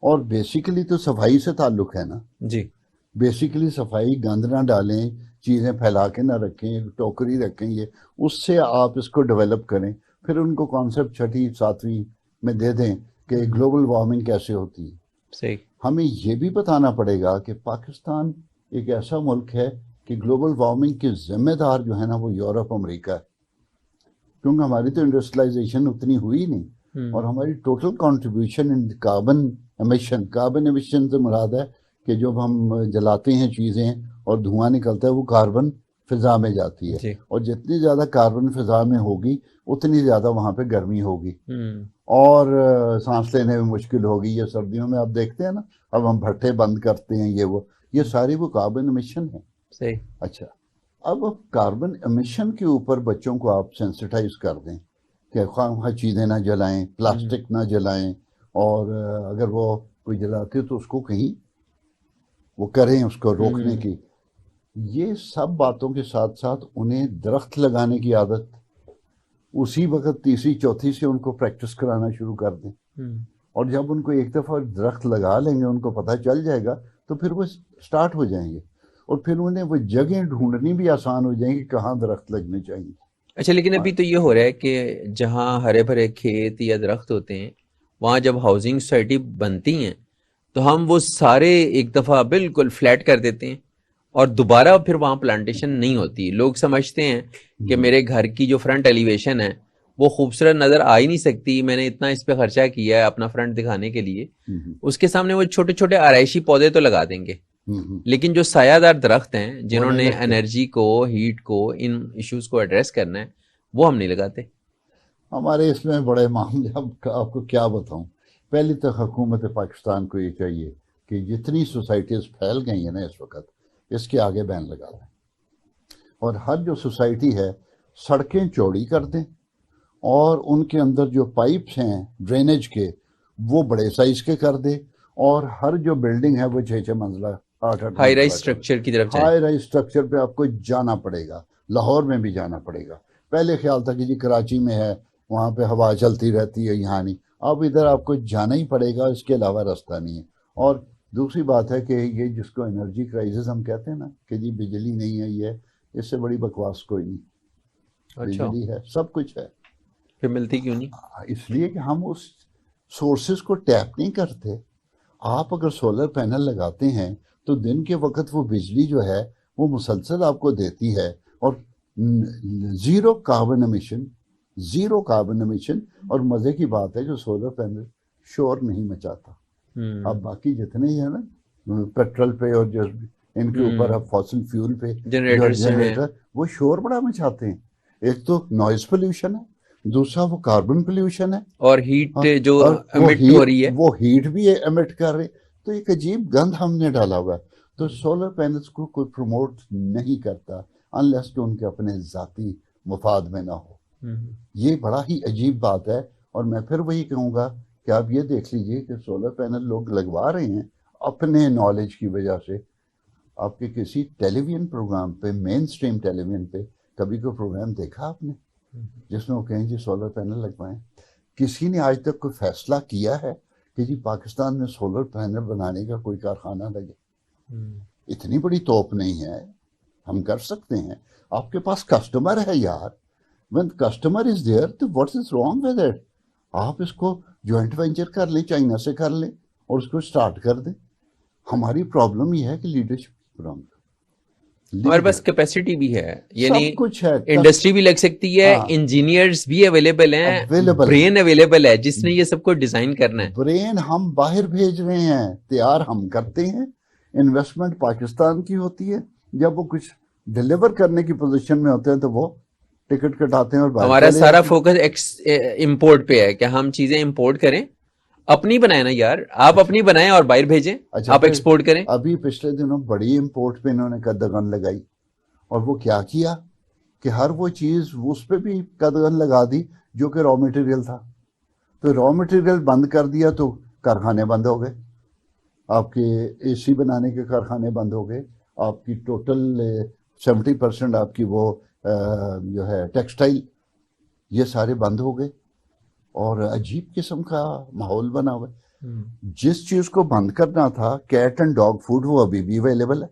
اور بیسیکلی تو صفائی سے تعلق ہے نا. جی بیسیکلی صفائی, گند نہ ڈالیں, چیزیں پھیلا کے نہ رکھیں, ٹوکری رکھیں, یہ اس سے آپ اس کو ڈیولپ کریں. پھر ان کو کانسیپٹ چھٹی ساتویں میں دے دیں کہ گلوبل وارمنگ کیسے ہوتی ہے. صحیح. ہمیں یہ بھی بتانا پڑے گا کہ پاکستان ایک ایسا ملک ہے کہ گلوبل وارمنگ کے ذمہ دار جو ہے نا وہ یورپ امریکہ ہے, کیونکہ ہماری تو انڈسٹریلائزیشن اتنی ہوئی نہیں. اور ہماری ٹوٹل کنٹریبیوشن ان کاربن ایمیشن سے مراد ہے کہ جب ہم جلاتے ہیں چیزیں اور دھواں نکلتا ہے وہ کاربن فضا میں جاتی ہے. اور جتنی زیادہ کاربن فضا میں ہوگی اتنی زیادہ وہاں پہ گرمی ہوگی اور سانس لینے میں مشکل ہوگی. یہ سردیوں میں آپ دیکھتے ہیں نا, اب ہم بھٹے بند کرتے ہیں, یہ ساری وہ کاربن ایمیشن ہے. صحیح. اچھا, اب کاربن ایمیشن کے اوپر بچوں کو آپ سینسٹائز کر دیں کہ خواہ چیزیں نہ جلائیں, پلاسٹک نہ جلائیں, اور اگر وہ کوئی جلاتے تو اس کو کہیں وہ کریں اس کو روکنے کی. یہ سب باتوں کے ساتھ ساتھ انہیں درخت لگانے کی عادت اسی وقت تیسری چوتھی سے ان کو پریکٹس کرانا شروع کر دیں. اور جب ان کو ایک دفعہ درخت لگا لیں گے, ان کو پتہ چل جائے گا, تو پھر وہ سٹارٹ ہو جائیں گے اور پھر انہیں وہ جگہیں ڈھونڈنی بھی آسان ہو جائیں گی کہاں درخت لگنے چاہیے. اچھا, لیکن ابھی تو یہ ہو رہا ہے کہ جہاں ہرے بھرے کھیت یا درخت ہوتے ہیں وہاں جب ہاؤسنگ سوسائٹی بنتی ہیں تو ہم وہ سارے ایک دفعہ بالکل فلیٹ کر دیتے ہیں اور دوبارہ پھر وہاں پلانٹیشن نہیں ہوتی. لوگ سمجھتے ہیں کہ میرے گھر کی جو فرنٹ ایلیویشن ہے وہ خوبصورت نظر آ ہی نہیں سکتی، میں نے اتنا اس پہ خرچہ کیا ہے اپنا فرنٹ دکھانے کے لیے، اس کے سامنے وہ چھوٹے چھوٹے آرائشی پودے تو لگا دیں گے، لیکن جو سایہ دار درخت ہیں جنہوں نے انرجی کو، ہیٹ کو، ان ایشوز کو ایڈریس کرنا ہے، وہ ہم نہیں لگاتے. ہمارے اس میں بڑے معاملے، اب آپ کو کیا بتاؤں. پہلی تو حکومت پاکستان کو یہ چاہیے کہ جتنی سوسائٹیز پھیل گئی ہیں نا اس وقت، اس کے آگے بین لگا دیں، اور ہر جو سوسائٹی ہے سڑکیں چوڑی کر دیں، اور ان کے اندر جو پائپس ہیں ڈرینیج کے وہ بڑے سائز کے کر دیں، اور ہر جو بلڈنگ ہے وہ 6 منزلہ 8 ہائی رائز اسٹرکچر کی طرف جائیں. ہائی رائز اسٹرکچر پہ آپ کو جانا پڑے گا. لاہور میں بھی جانا پڑے گا. پہلے خیال تھا کہ جی کراچی میں ہے وہاں پہ ہوا چلتی رہتی ہے، یہاں نہیں. اب ادھر آپ کو جانا ہی پڑے گا، اس کے علاوہ راستہ نہیں ہے. اور دوسری بات ہے کہ یہ جس کو انرجی کرائسس ہم کہتے ہیں نا کہ جی بجلی نہیں ہے، یہ اس سے بڑی بکواس کوئی نہیں. بجلی ہے، سب کچھ ہے، پھر ملتی کیوں نہیں؟ اس لیے کہ ہم اس سورسز کو ٹیپ نہیں کرتے. آپ اگر سولر پینل لگاتے ہیں تو دن کے وقت وہ بجلی جو ہے وہ مسلسل آپ کو دیتی ہے، اور زیرو کاربن امیشن. اور مزے کی بات ہے جو سولر پینل شور نہیں مچاتا. اب باقی جتنے ہی ہیں نا پیٹرول پہ اور جو ان کے اوپر اب فاسل فیول پہ جنریٹر، وہ شور بڑا مچاتے ہیں. ایک تو نوائز پولیوشن ہے، دوسرا وہ کاربن پولیوشن ہے، اور ہیٹ جو ایمٹ ہو رہی ہے وہ ہیٹ بھی ایمٹ کر رہے. تو ایک عجیب گند ہم نے ڈالا ہوا ہے. تو سولر پینلز کو کوئی پروموٹ نہیں کرتا انلیس کہ ان کے اپنے ذاتی مفاد میں نہ ہو. یہ بڑا ہی عجیب بات ہے. اور میں پھر وہی کہوں گا کہ آپ یہ دیکھ لیجئے کہ سولر پینل لوگ لگوا رہے ہیں اپنے نالج کی وجہ سے. آپ کے کسی ٹیلی ویژن پروگرام پہ، مین اسٹریم ٹیلی ویژن پہ کبھی کوئی پروگرام دیکھا آپ نے جس میں وہ کہیں جی سولر پینل لگوائیں؟ کسی نے آج تک کوئی فیصلہ کیا ہے کہ جی پاکستان میں سولر پینل بنانے کا کوئی کارخانہ لگے؟ اتنی بڑی توپ نہیں ہے، ہم کر سکتے ہیں. آپ کے پاس کسٹمر ہے یار. when customer is there تو what is wrong with it؟ آپ اس کو جوائنٹ وینچر کر لیں، چائنا سے کر لیں اور اس کو سٹارٹ کر دیں. ہماری پرابلم یہ ہے کہ لیڈرشپ پرابلم. ہمارے پاس کیپیسٹی بھی ہے، یعنی سب کچھ ہے، انڈسٹری بھی لگ سکتی ہے، انجینئرز بھی اویلیبل ہیں، برین اویلیبل ہے جس نے یہ سب کو ڈیزائن کرنا ہے. برین ہم باہر بھیج رہے ہیں، تیار ہم کرتے ہیں. انویسٹمنٹ پاکستان کی ہوتی ہے. جب وہ کچھ ڈیلیور کرنے کی پوزیشن میں ہوتے ہیں تو وہ ٹکٹ کٹاتے ہیں اور باہر. ہمارا سارا فوکس امپورٹ پہ ہے کہ ہم چیزیں امپورٹ کریں. اپنی بنائیں نا یار، آپ اپنی بنائیں اور باہر بھیجیں، آپ ایکسپورٹ کریں. ابھی پچھلے دنوں بڑی امپورٹ پہ انہوں نے قدغن لگائی، اور وہ کیا کہ ہر وہ چیز اس پہ بھی قدغن لگا دی جو کہ را مٹیریل تھا. تو را مٹیریل بند کر دیا تو کارخانے بند ہو گئے، آپ کے اے سی بنانے کے کارخانے بند ہو گئے، آپ کی ٹوٹل 70% آپ کی وہ جو ہے ٹیکسٹائل، یہ سارے بند ہو گئے. اور عجیب قسم کا ماحول بنا ہوا ہے. جس چیز کو بند کرنا تھا، کیٹ اینڈ ڈاگ فوڈ، وہ ابھی بھی اویلیبل ہے.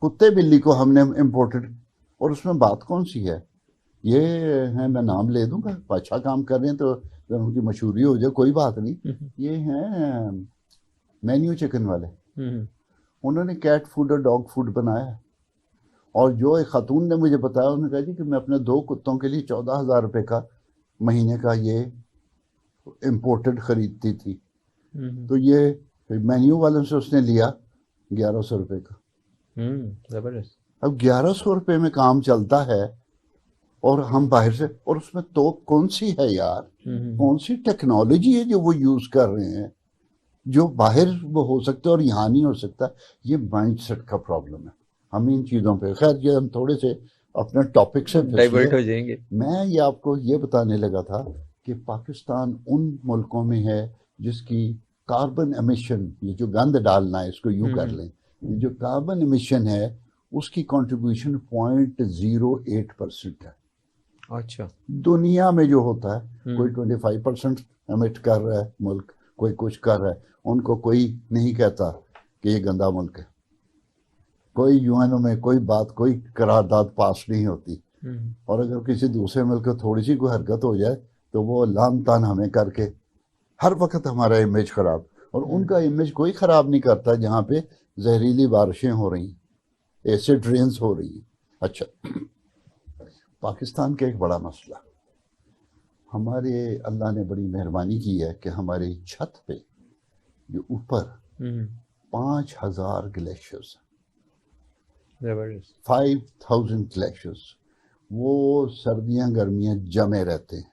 کتے بلی کو ہم نے امپورٹڈ، اور اس میں بات کون سی ہے؟ یہ ہے، میں نام لے دوں گا، اچھا کام کر رہے ہیں تو ان کی مشہوری ہو جائے، کوئی بات نہیں. یہ ہیں مینیو چکن والے، انہوں نے کیٹ فوڈ اور ڈاگ فوڈ بنایا ہے. اور جو ایک خاتون نے مجھے بتایا، انہوں نے کہا جی کہ میں اپنے 2 کتوں کے لیے 14,000 روپے کا مہینے کا یہ امپورٹڈ خریدتی تھی. تو یہ مینیو والوں سے اس نے لیا 1100 روپے کا. زبردست. اب 1100 روپے میں کام چلتا ہے، اور ہم باہر سے، اور اس میں تو کون سی ہے یار، کون سی ٹیکنالوجی ہے جو وہ یوز کر رہے ہیں جو باہر وہ ہو سکتا ہے اور یہاں نہیں ہو سکتا. یہ مائنڈ سیٹ کا پرابلم ہے. ہم ان چیزوں پہ، خیر یہ ہم تھوڑے سے اپنے ٹاپک سے ڈائیورٹ ہو جائیں گے. میں یہ آپ کو یہ بتانے لگا تھا کہ پاکستان ان ملکوں میں ہے جس کی کاربن امیشن، یہ جو گند ڈالنا ہے اس کو یوں کر لیں، یہ جو کاربن امیشن ہے اس کی کنٹریبیوشن 0.08% ہے. اچھا. دنیا میں جو ہوتا ہے کوئی 25% ایمٹ کر رہا ہے ملک، کوئی کچھ کر رہا ہے. ان کو کوئی نہیں کہتا کہ یہ گندا ملک ہے. کوئی یو این او میں کوئی بات، کوئی قرارداد پاس نہیں ہوتی. اور اگر کسی دوسرے ملک کو تھوڑی سی کوئی حرکت ہو جائے تو وہ لام تان ہمیں کر کے ہر وقت ہمارا امیج خراب. اور ان کا امیج کوئی خراب نہیں کرتا جہاں پہ زہریلی بارشیں ہو رہی ہیں، ایسڈ رینز ہو رہی ہیں. اچھا، پاکستان کا ایک بڑا مسئلہ ہمارے اللہ نے بڑی مہربانی کی ہے کہ ہماری چھت پہ جو اوپر 5,000 گلیشیئرز، 5,000 گلیشیئرز، وہ سردیاں گرمیاں جمے رہتے ہیں،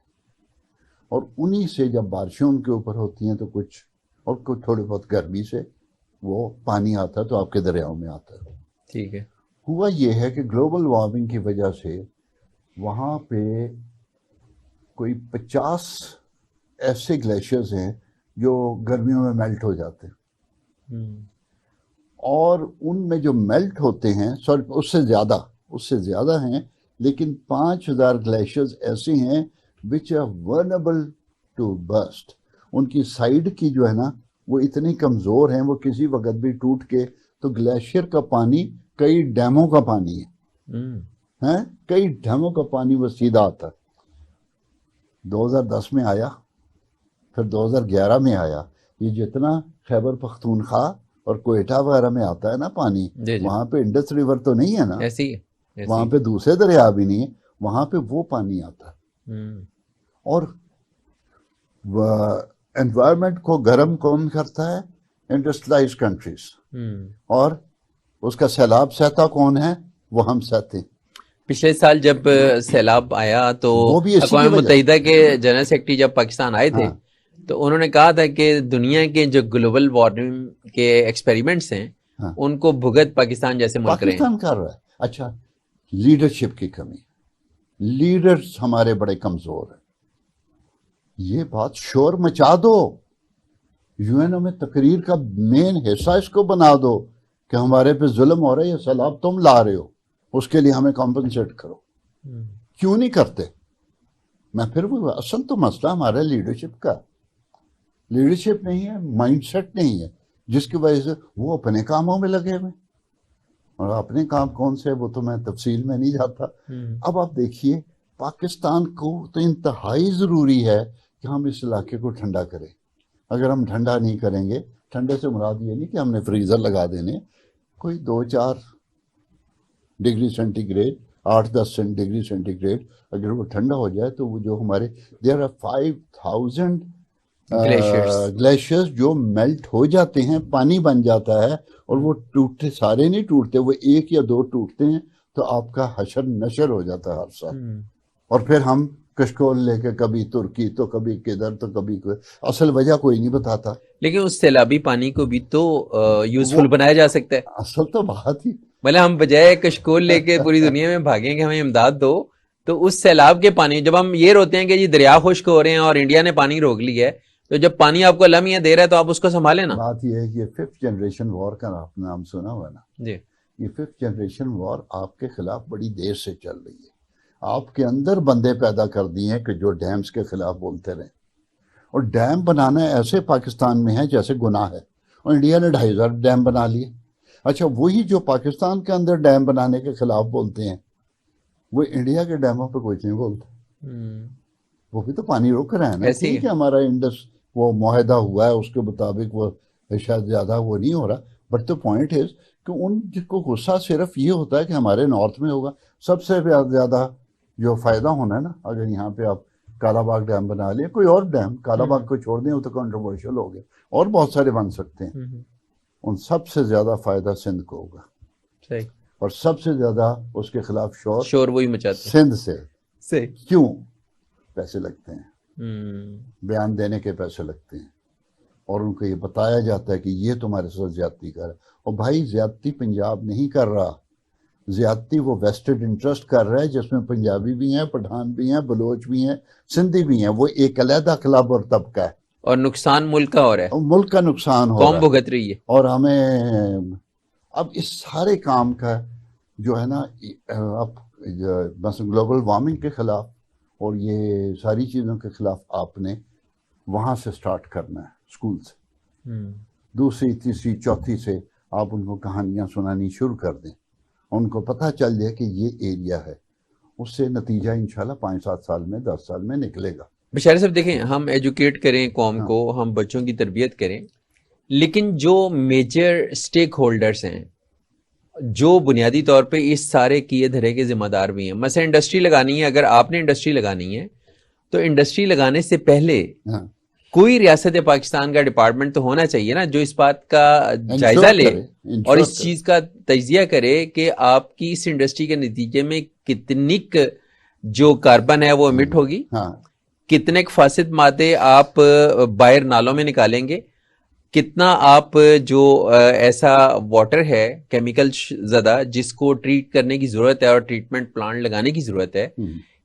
اور انہی سے جب بارشیں ان کے اوپر ہوتی ہیں تو کچھ اور کچھ تھوڑے بہت گرمی سے وہ پانی آتا ہے تو آپ کے دریاؤں میں آتا ہے. ٹھیک ہے. ہوا یہ ہے کہ گلوبل وارمنگ کی وجہ سے وہاں پہ کوئی 50 ایسے گلیشیئرز ہیں جو گرمیوں میں میلٹ ہو جاتے ہیں، اور ان میں جو میلٹ ہوتے ہیں اس سے زیادہ ہیں، لیکن 5,000 گلیشیئرز ایسے ہیں which are vulnerable to burst. ان کی سائیڈ کی جو ہے نا وہ اتنی کمزور ہیں، وہ کسی وقت بھی ٹوٹ کے، تو گلیشیئر کا پانی کئی ڈیموں کا پانی ہے، کئی ڈیموں کا پانی وہ سیدھا آتا ہے. 2010 میں آیا، پھر 2011 میں آیا. یہ جتنا خیبر پختونخوا اور کوئٹہ وغیرہ میں آتا ہے نا پانی، وہاں پہ انڈس ریور تو نہیں ہے نا، وہاں پہ دوسرے دریا بھی نہیں ہے، وہاں پہ وہ پانی آتا ہے. اور انوائرمنٹ کو گرم کون کرتا ہے؟ Industrialized countries. اور اس کا سیلاب سہتا کون ہے؟ وہ ہم سہتے ہیں. پچھلے سال جب سیلاب آیا تو اقوام متحدہ کے جنرل سیکرٹری جب پاکستان آئے تھے تو انہوں نے کہا تھا کہ دنیا کے جو گلوبل وارمنگ کے ایکسپیریمنٹس ہیں ان کو بھگت پاکستان جیسے ملک رہے ہیں. پاکستان کر رہا ہے. اچھا، لیڈرشپ کی کمی، لیڈرز ہمارے بڑے کمزور ہیں. یہ بات شور مچا دو، یو این او میں تقریر کا مین حصہ اس کو بنا دو کہ ہمارے پہ ظلم ہو رہا ہے، یہ سیلاب تم لا رہے ہو، اس کے لیے ہمیں کمپنسیٹ کرو. کیوں نہیں کرتے؟ میں پھر وہ اصل تو مسئلہ ہمارا لیڈرشپ کا، لیڈرشپ نہیں ہے، مائنڈ سیٹ نہیں ہے، جس کی وجہ سے وہ اپنے کاموں میں لگے ہوئے. اور اپنے کام کون سے وہ تو میں تفصیل میں نہیں جاتا. اب آپ دیکھیے پاکستان کو تو انتہائی ضروری ہے کہ ہم اس علاقے کو ٹھنڈا کریں. اگر ہم ٹھنڈا نہیں کریں گے، ٹھنڈے سے مراد یہ نہیں کہ ہم نے فریزر لگا دینے، کوئی 2-4 degree centigrade, 8-10 degree centigrade اگر وہ ٹھنڈا ہو جائے تو وہ جو ہمارے دیر آر 5,000 گلیشیئرز جو میلٹ ہو جاتے ہیں، پانی بن جاتا ہے، اور وہ ٹوٹتے سارے نہیں ٹوٹتے، وہ 1 یا 2 ٹوٹتے ہیں تو آپ کا حشر نشر ہو جاتا ہے ہر سال. اور پھر ہم کشکول لے کے کبھی ترکی تو کبھی کدھر تو کبھی کوئی، اصل وجہ کوئی نہیں بتاتا. لیکن اس سیلابی پانی کو بھی تو یوزفل بنایا جا سکتا ہے. اصل تو بات ہی مطلب ہم بجائے کشکول لے کے پوری دنیا میں بھاگیں کہ ہمیں امداد دو، تو اس سیلاب کے پانی، جب ہم یہ روتے ہیں کہ جی دریا خشک ہو رہے ہیں اور انڈیا نے پانی روک لی ہے، تو جب پانی آپ کو لمحہ دے رہا ہے تو آپ اس کو سنبھالیں نا. بات یہ ہے کہ یہ 5th جنریشن وار کا آپ نے نام سنا ہوا نا جی. یہ 5th جنریشن وار آپ کے خلاف بڑی دیر سے چل رہی ہے. آپ کے اندر بندے پیدا کر دیے ہیں کہ جو ڈیمز کے خلاف بولتے رہیں، اور ڈیم بنانا ایسے پاکستان میں ہے جیسے گناہ ہے، اور انڈیا نے 2,500 ڈیم بنا لیے. اچھا، وہی جو پاکستان کے اندر ڈیم بنانے کے خلاف بولتے ہیں وہ انڈیا کے ڈیموں پہ کچھ نہیں بولتے. وہ بھی تو پانی روک رہے ہیں نا. ٹھیک ہے ہمارا انڈس وہ معاہدہ ہوا ہے، اس کے مطابق وہ شاید زیادہ وہ نہیں ہو رہا، بٹ دا پوائنٹ از کہ ان کو غصہ صرف یہ ہوتا ہے کہ ہمارے نارتھ میں ہوگا. سب سے زیادہ جو فائدہ ہونا ہے نا، اگر یہاں پہ آپ کالا باغ ڈیم بنا لیں، کوئی اور ڈیم، کالا باغ کو چھوڑ دیں وہ تو کنٹروورشل ہو گیا، اور بہت سارے بن سکتے ہیں، ان سب سے زیادہ فائدہ سندھ کو ہوگا. صحیح. اور سب سے زیادہ اس کے خلاف شور وہی مچاتے سندھ سے. صحیح. کیوں؟ پیسے لگتے ہیں، بیان دینے کے پیسے لگتے ہیں، اور ان کو یہ بتایا جاتا ہے کہ یہ تمہارے ساتھ زیادتی کر رہا ہے. اور بھائی زیادتی پنجاب نہیں کر رہا، زیادتی وہ ویسٹڈ انٹرسٹ کر رہا ہے، جس میں پنجابی بھی ہیں، پٹھان بھی ہیں، بلوچ بھی ہیں، سندھی بھی ہیں. وہ ایک علیحدہ کلب اور طبقہ ہے، اور نقصان ملک کا ہو رہا ہے، ملک کا نقصان ہو رہا ہے، قوم بھگت رہی ہے. اور ہمیں اب اس سارے کام کا جو ہے نا، اب بس گلوبل وارمنگ کے خلاف اور یہ ساری چیزوں کے خلاف آپ نے وہاں سے سٹارٹ کرنا ہے، اسکول سے. دوسری تیسری چوتھی سے آپ ان کو کہانیاں سنانی شروع کر دیں، ان کو پتہ چل جائے کہ یہ ایریا ہے. اس سے نتیجہ انشاءاللہ 5-7 سال میں 10 سال میں نکلے گا. بشارت صاحب دیکھیں، ہم ایجوکیٹ کریں قوم کو، ہم بچوں کی تربیت کریں، لیکن جو میجر سٹیک ہولڈرز ہیں، جو بنیادی طور پہ اس سارے کیے دھرے کے ذمہ دار بھی ہیں، مثلا انڈسٹری لگانی ہے، اگر آپ نے انڈسٹری لگانی ہے تو انڈسٹری لگانے سے پہلے کوئی ریاست پاکستان کا ڈپارٹمنٹ تو ہونا چاہیے نا جو اس بات کا جائزہ لے اور اس چیز کا تجزیہ کرے کہ آپ کی اس انڈسٹری کے نتیجے میں کتنی جو کاربن ہے وہ امٹ ہوگی, کتنے فاسد مادے آپ باہر نالوں میں نکالیں گے, کتنا آپ جو ایسا واٹر ہے کیمیکل زدہ جس کو ٹریٹ کرنے کی ضرورت ہے اور ٹریٹمنٹ پلانٹ لگانے کی ضرورت ہے,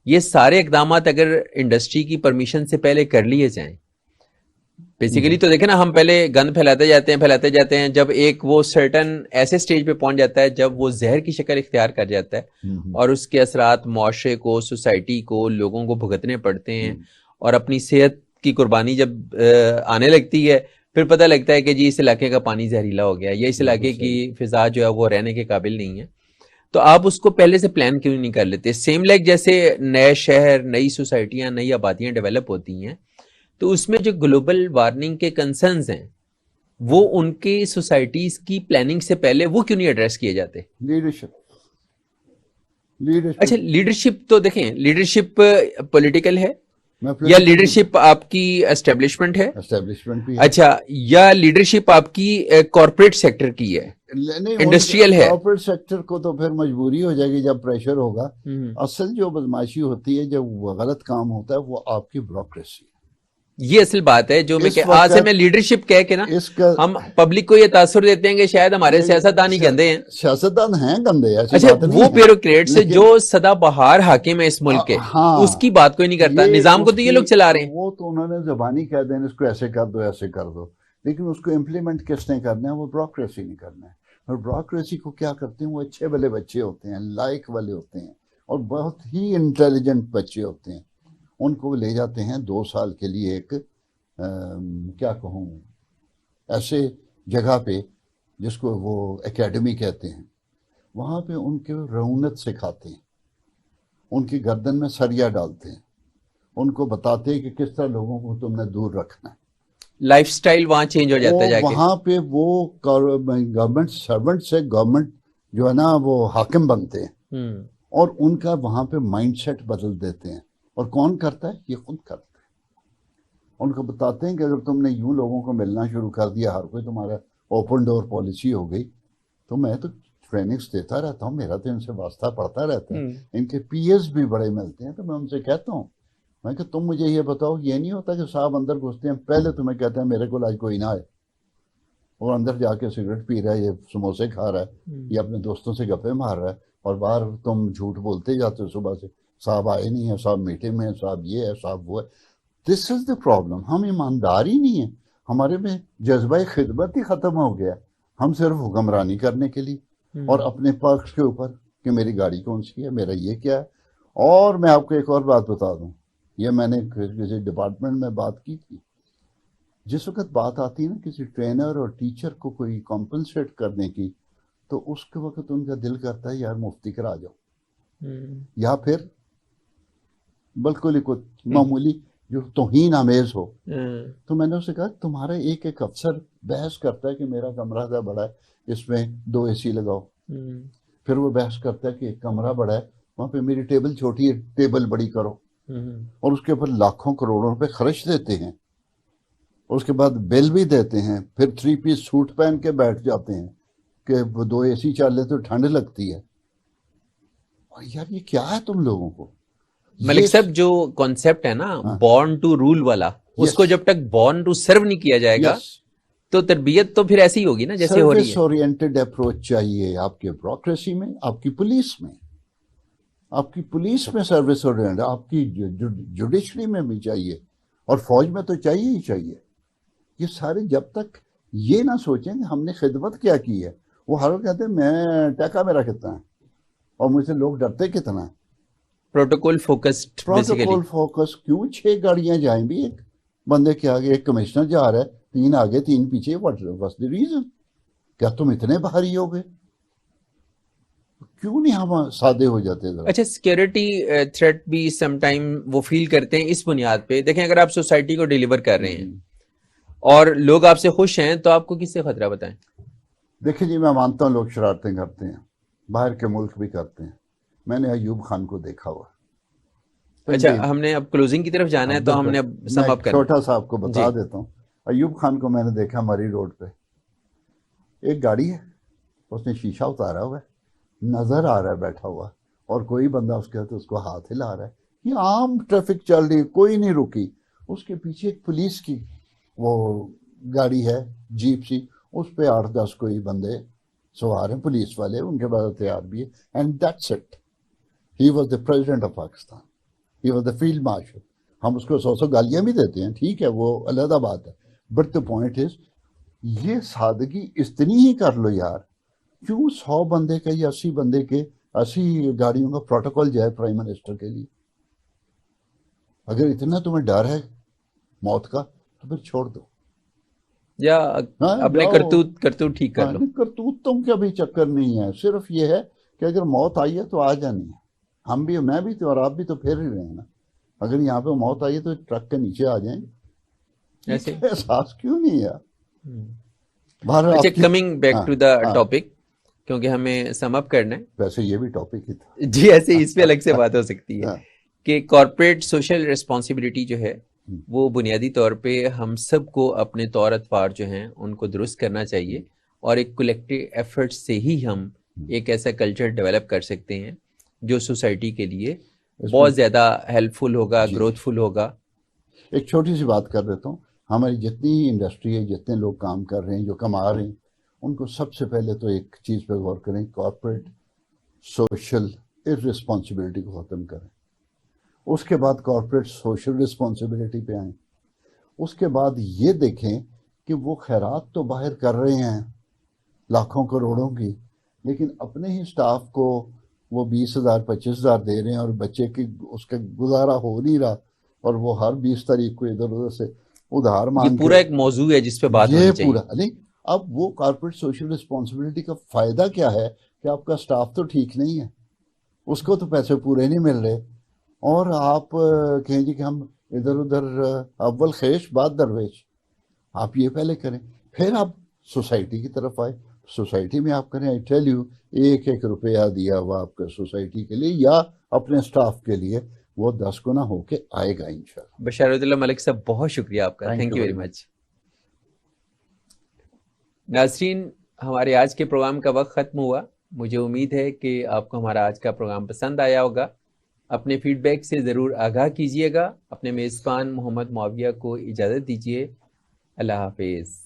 یہ سارے اقدامات اگر انڈسٹری کی پرمیشن سے پہلے کر لیے جائیں. بیسیکلی تو دیکھیں نا, ہم پہلے گند پھیلاتے جاتے ہیں جب ایک وہ سرٹن ایسے سٹیج پہ پہنچ جاتا ہے جب وہ زہر کی شکل اختیار کر جاتا ہے اور اس کے اثرات معاشرے کو, سوسائٹی کو, لوگوں کو بھگتنے پڑتے ہیں اور اپنی صحت کی قربانی جب آنے لگتی ہے پھر پتہ لگتا ہے کہ جی اس علاقے کا پانی زہریلا ہو گیا یا اس علاقے کی فضا جو ہے وہ رہنے کے قابل نہیں ہے. تو آپ اس کو پہلے سے پلان کیوں نہیں کر لیتے؟ سیم لائک جیسے نئے شہر, نئی سوسائٹیاں, نئی آبادیاں ڈیولپ ہوتی ہیں تو اس میں جو گلوبل وارمنگ کے کنسرنز ہیں وہ ان کی سوسائٹیز کی پلاننگ سے پہلے وہ کیوں نہیں ایڈریس کیے جاتے؟ اچھا لیڈرشپ تو دیکھیں, لیڈرشپ پولیٹیکل ہے یا لیڈرشپ آپ کی اسٹیبلشمنٹ ہے؟ اچھا, یا لیڈرشپ آپ کی کارپوریٹ سیکٹر کی ہے, انڈسٹریل ہے؟ کارپوریٹ سیکٹر کو تو پھر مجبوری ہو جائے گی جب پریشر ہوگا. اصل جو بدماشی ہوتی ہے جب وہ غلط کام ہوتا ہے وہ آپ کی بیوروکریسی. یہ اصل بات ہے جو میں کہ آج سے میں لیڈرشپ کہہ کے نا ہم پبلک کو یہ تاثر دیتے ہیں کہ شاید ہمارے سیاستدان ہی گندے ہیں. سیاستدان ہیں گندے. اچھا, وہ بیوروکریٹس جو سدا بہار حاکم ہے اس ملک کے, اس کی بات کوئی نہیں کرتا. نظام کو تو یہ لوگ چلا رہے ہیں. وہ تو انہوں نے زبانی کہہ دیں اس کو ایسے کر دو ایسے کر دو, لیکن اس کو امپلیمنٹ کس نے کرنا ہے؟ وہ بیوروکریسی نہیں کرنا ہے. اور بیوروکریسی کو کیا کرتے ہیں, وہ اچھے بھلے بچے ہوتے ہیں, لائق والے ہوتے ہیں اور بہت ہی انٹیلیجنٹ بچے ہوتے ہیں. ان کو لے جاتے ہیں 2 سال کے لیے ایک کیا کہوں ایسے جگہ پہ جس کو وہ اکیڈمی کہتے ہیں, وہاں پہ ان کے رعونت سکھاتے ہیں, ان کی گردن میں سریا ڈالتے ہیں, ان کو بتاتے ہیں کہ کس طرح لوگوں کو تم نے دور رکھنا ہے. لائف سٹائل وہاں چینج ہو جاتا ہے جا کے. وہاں پہ وہ گورنمنٹ سرونٹ سے گورنمنٹ جو ہے نا وہ حاکم بنتے ہیں اور ان کا وہاں پہ مائنڈ سیٹ بدل دیتے ہیں. اور کون کرتا ہے؟ یہ خود کرتا ہے. ان کو بتاتے ہیں کہ اگر تم نے یوں لوگوں کو ملنا شروع کر دیا, ہر کوئی تمہارا اوپن ڈور پالیسی ہو گئی, تو میں تو ٹریننگز دیتا رہتا ہوں, میرا تو ان سے واسطہ پڑتا رہتا ہے. ان کے پی ایس بھی بڑے ملتے ہیں, تو میں ان سے کہتا ہوں میں کہ تم مجھے یہ بتاؤ, یہ نہیں ہوتا کہ صاحب اندر گھستے ہیں پہلے تمہیں کہتے ہیں میرے کو آج کوئی نہ آئے, اور اندر جا کے سگریٹ پی رہا ہے, یہ سموسے کھا رہا ہے, یا اپنے دوستوں سے گپے مار رہا ہے, اور باہر تم جھوٹ بولتے جاتے ہو صبح سے, صاحب آئے نہیں ہیں, صاحب میٹنگ میں ہیں, صاحب یہ ہے, صاحب وہ ہے. دس از دا پرابلم. ہم ایماندار ہی نہیں ہیں, ہمارے میں جذبہ خدمت ہی ختم ہو گیا. ہم صرف حکمرانی کرنے کے لیے اور اپنے پکش کے اوپر کہ میری گاڑی کون سی ہے, میرا یہ کیا ہے. اور میں آپ کو ایک اور بات بتا دوں, یہ میں نے کسی ڈپارٹمنٹ میں بات کی تھی. جس وقت بات آتی ہے نا کسی ٹرینر اور ٹیچر کو کوئی کمپنسیٹ کرنے کی, تو اس کے وقت ان کا دل کرتا ہے یار مفتی کرا جاؤ, یا پھر بالکل ہی کوئی معمولی جو توہین آمیز ہو. تو میں نے اسے کہا تمہارا ایک ایک افسر بحث کرتا ہے کہ میرا کمرہ تھا بڑا ہے, اس میں 2 AC لگاؤ. پھر وہ بحث کرتا ہے کہ ایک کمرہ بڑا ہے, وہاں پہ میری ٹیبل چھوٹی ہے, ٹیبل بڑی کرو. اور اس کے اوپر لاکھوں کروڑوں روپے خرچ دیتے ہیں, اور اس کے بعد بل بھی دیتے ہیں. پھر 3 پیس سوٹ پہن کے بیٹھ جاتے ہیں کہ 2 AC چل لے تو ٹھنڈ لگتی ہے. اور یار یہ کیا ہے تم لوگوں کو؟ ملک صاحب جو کانسیپٹ ہے نا بورن ٹو رول والا, اس کو جب تک بورن ٹو سرو نہیں کیا جائے گا تو تربیت تو پھر ایسی ہوگی نا جیسے ہو رہی ہے. سروس اورینٹڈ اپروچ چاہیے آپ کے بیوروکریسی میں, آپ کی پولیس میں, آپ کی پولیس میں سروس اورینٹڈ, آپ کی جوڈیشری میں بھی چاہیے, اور فوج میں تو چاہیے ہی چاہیے. یہ سارے جب تک یہ نہ سوچیں کہ ہم نے خدمت کیا کی ہے, وہ ہر وقت کہتے ہیں میں ٹیکا میرا کتنا ہے اور مجھ سے لوگ ڈرتے کتنا ہے. پروٹوکول فوکسڈ, پروٹوکول فوکس کیوں؟ 6 گاڑیاں جائیں بھی ایک بندے کے آگے, ایک کمشنر جا رہا ہے, 3 آگے 3 پیچھے, واٹس دی ریزن؟ کیا تم اتنے بھاری ہو گئے؟ کیوں نہیں ہم سادے ہو جاتے ذرا؟ اچھا, سیکیورٹی تھریٹ بھی سم ٹائم وہ فیل کرتے ہیں اس بنیاد پہ. دیکھیں اگر آپ سوسائٹی کو ڈیلیور کر رہے ہیں اور لوگ آپ سے خوش ہیں تو آپ کو کس سے خطرہ بتائیں؟ دیکھیں جی, میں مانتا ہوں لوگ شرارتیں کرتے ہیں, باہر کے ملک بھی کرتے ہیں. میں نے ایوب خان کو دیکھا ہوا, اچھا ہم نے اب کلوزنگ کی طرف جانا ہے تو ہم نے اب سم اپ کرنا چھوٹا سا آپ کو بتا دیتا ہوں. ایوب خان کو میں نے دیکھا ہماری روڈ پہ، ایک گاڑی ہے، اس نے شیشہ اتارا ہوا ہے، نظر آ رہا ہے بیٹھا ہوا، اور کوئی بندہ اس کے ہاتھ اس کو ہاتھ ہلا رہا ہے. یہ عام ٹریفک چل رہی، کوئی نہیں رکی. اس کے پیچھے ایک پولیس کی وہ گاڑی ہے، جیپ سی، اس پہ 8-10 کوئی بندے سوار ہیں، پولیس والے، ان کے بعد ہتھیار بھی ہے. And that's it. He was the president of Pakistan, he was the field marshal. ہم اس کو 100 گالیاں بھی دیتے ہیں، ٹھیک ہے، وہ علیحدہ بات ہے، بٹ دا پوائنٹ از یہ سادگی اتنی ہی کر لو یار. کیوں 100 بندے کے یا 80 بندے کے 80 گاڑیوں کا پروٹوکول جائے پرائم منسٹر کے لیے؟ اگر اتنا تمہیں ڈر ہے موت کا تو پھر چھوڑ دو، یا اپنے کرتوت ٹھیک کر لو. کرتوتوں کا بھی چکر نہیں ہے، صرف یہ ہے کہ اگر موت آئی ہے تو آ جانی ہے. ہم بھی، میں بھی تو، اور آپ بھی تو پھر ہی رہے ہیں نا. اگر یہاں پہ موت آئی ہے تو ٹرک کے نیچے آ جائیں. ایسے احساس کیوں نہیں ہے؟ اچھا coming back to the topic, کیونکہ ہمیں سم اپ کرنا ہے. ویسے یہ بھی ٹاپک ہی تھا جی، ایسے اس پہ الگ سے بات ہو سکتی ہے کہ کارپوریٹ سوشل ریسپانسبلٹی جو ہے وہ بنیادی طور پہ ہم سب کو اپنے طور اطوار جو ہیں ان کو درست کرنا چاہیے، اور ایک کولیکٹیو ایفرٹ سے ہی ہم ایک ایسا کلچر ڈیولپ کر سکتے ہیں جو سوسائٹی کے لیے بہت زیادہ ہیلپ فل ہوگا، گروتھ فل ہوگا. ایک چھوٹی سی بات کر دیتا ہوں. ہماری جتنی انڈسٹری ہے، جتنے لوگ کام کر رہے ہیں، جو کما رہے ہیں، ان کو سب سے پہلے تو ایک چیز پہ غور کریں، کارپوریٹ سوشل ارسپانسبلٹی کو ختم کریں. اس کے بعد کارپوریٹ سوشل رسپانسبلٹی پہ آئیں. اس کے بعد یہ دیکھیں کہ وہ خیرات تو باہر کر رہے ہیں لاکھوں کروڑوں کی، لیکن اپنے ہی سٹاف کو وہ 20,000 25,000 دے رہے ہیں، اور بچے کی اس کا گزارا ہو نہیں رہا، اور وہ ہر 20 تاریخ کو ادھر ادھر سے ادھار مانگ. یہ پورا ایک موضوع ہے جس پہ بات ہونی چاہیے. پورا نہیں. اب وہ کارپوریٹ سوشل رسپانسبلٹی کا فائدہ کیا ہے کہ آپ کا سٹاف تو ٹھیک نہیں ہے، اس کو تو پیسے پورے نہیں مل رہے، اور آپ کہیں جی کہ ہم ادھر ادھر اول خیش بعد درویش. آپ یہ پہلے کریں، پھر آپ سوسائٹی کی طرف آئے. سوسائٹی میں آپ کریں، آئی ٹیل یو، 1 روپیہ دیا ہوا آپ کا سوسائٹی کے لیے یا اپنے سٹاف کے لیے، وہ 10 گنا ہو کے آئے گا انشاءاللہ. بشارت اللہ ملک صاحب، بہت شکریہ آپ کا، تھینک یو ویری مچ. ناظرین، ہمارے آج کے پروگرام کا وقت ختم ہوا. مجھے امید ہے کہ آپ کو ہمارا آج کا پروگرام پسند آیا ہوگا. اپنے فیڈ بیک سے ضرور آگاہ کیجیے گا. اپنے میزبان محمد معاویہ کو اجازت دیجیے. اللہ حافظ.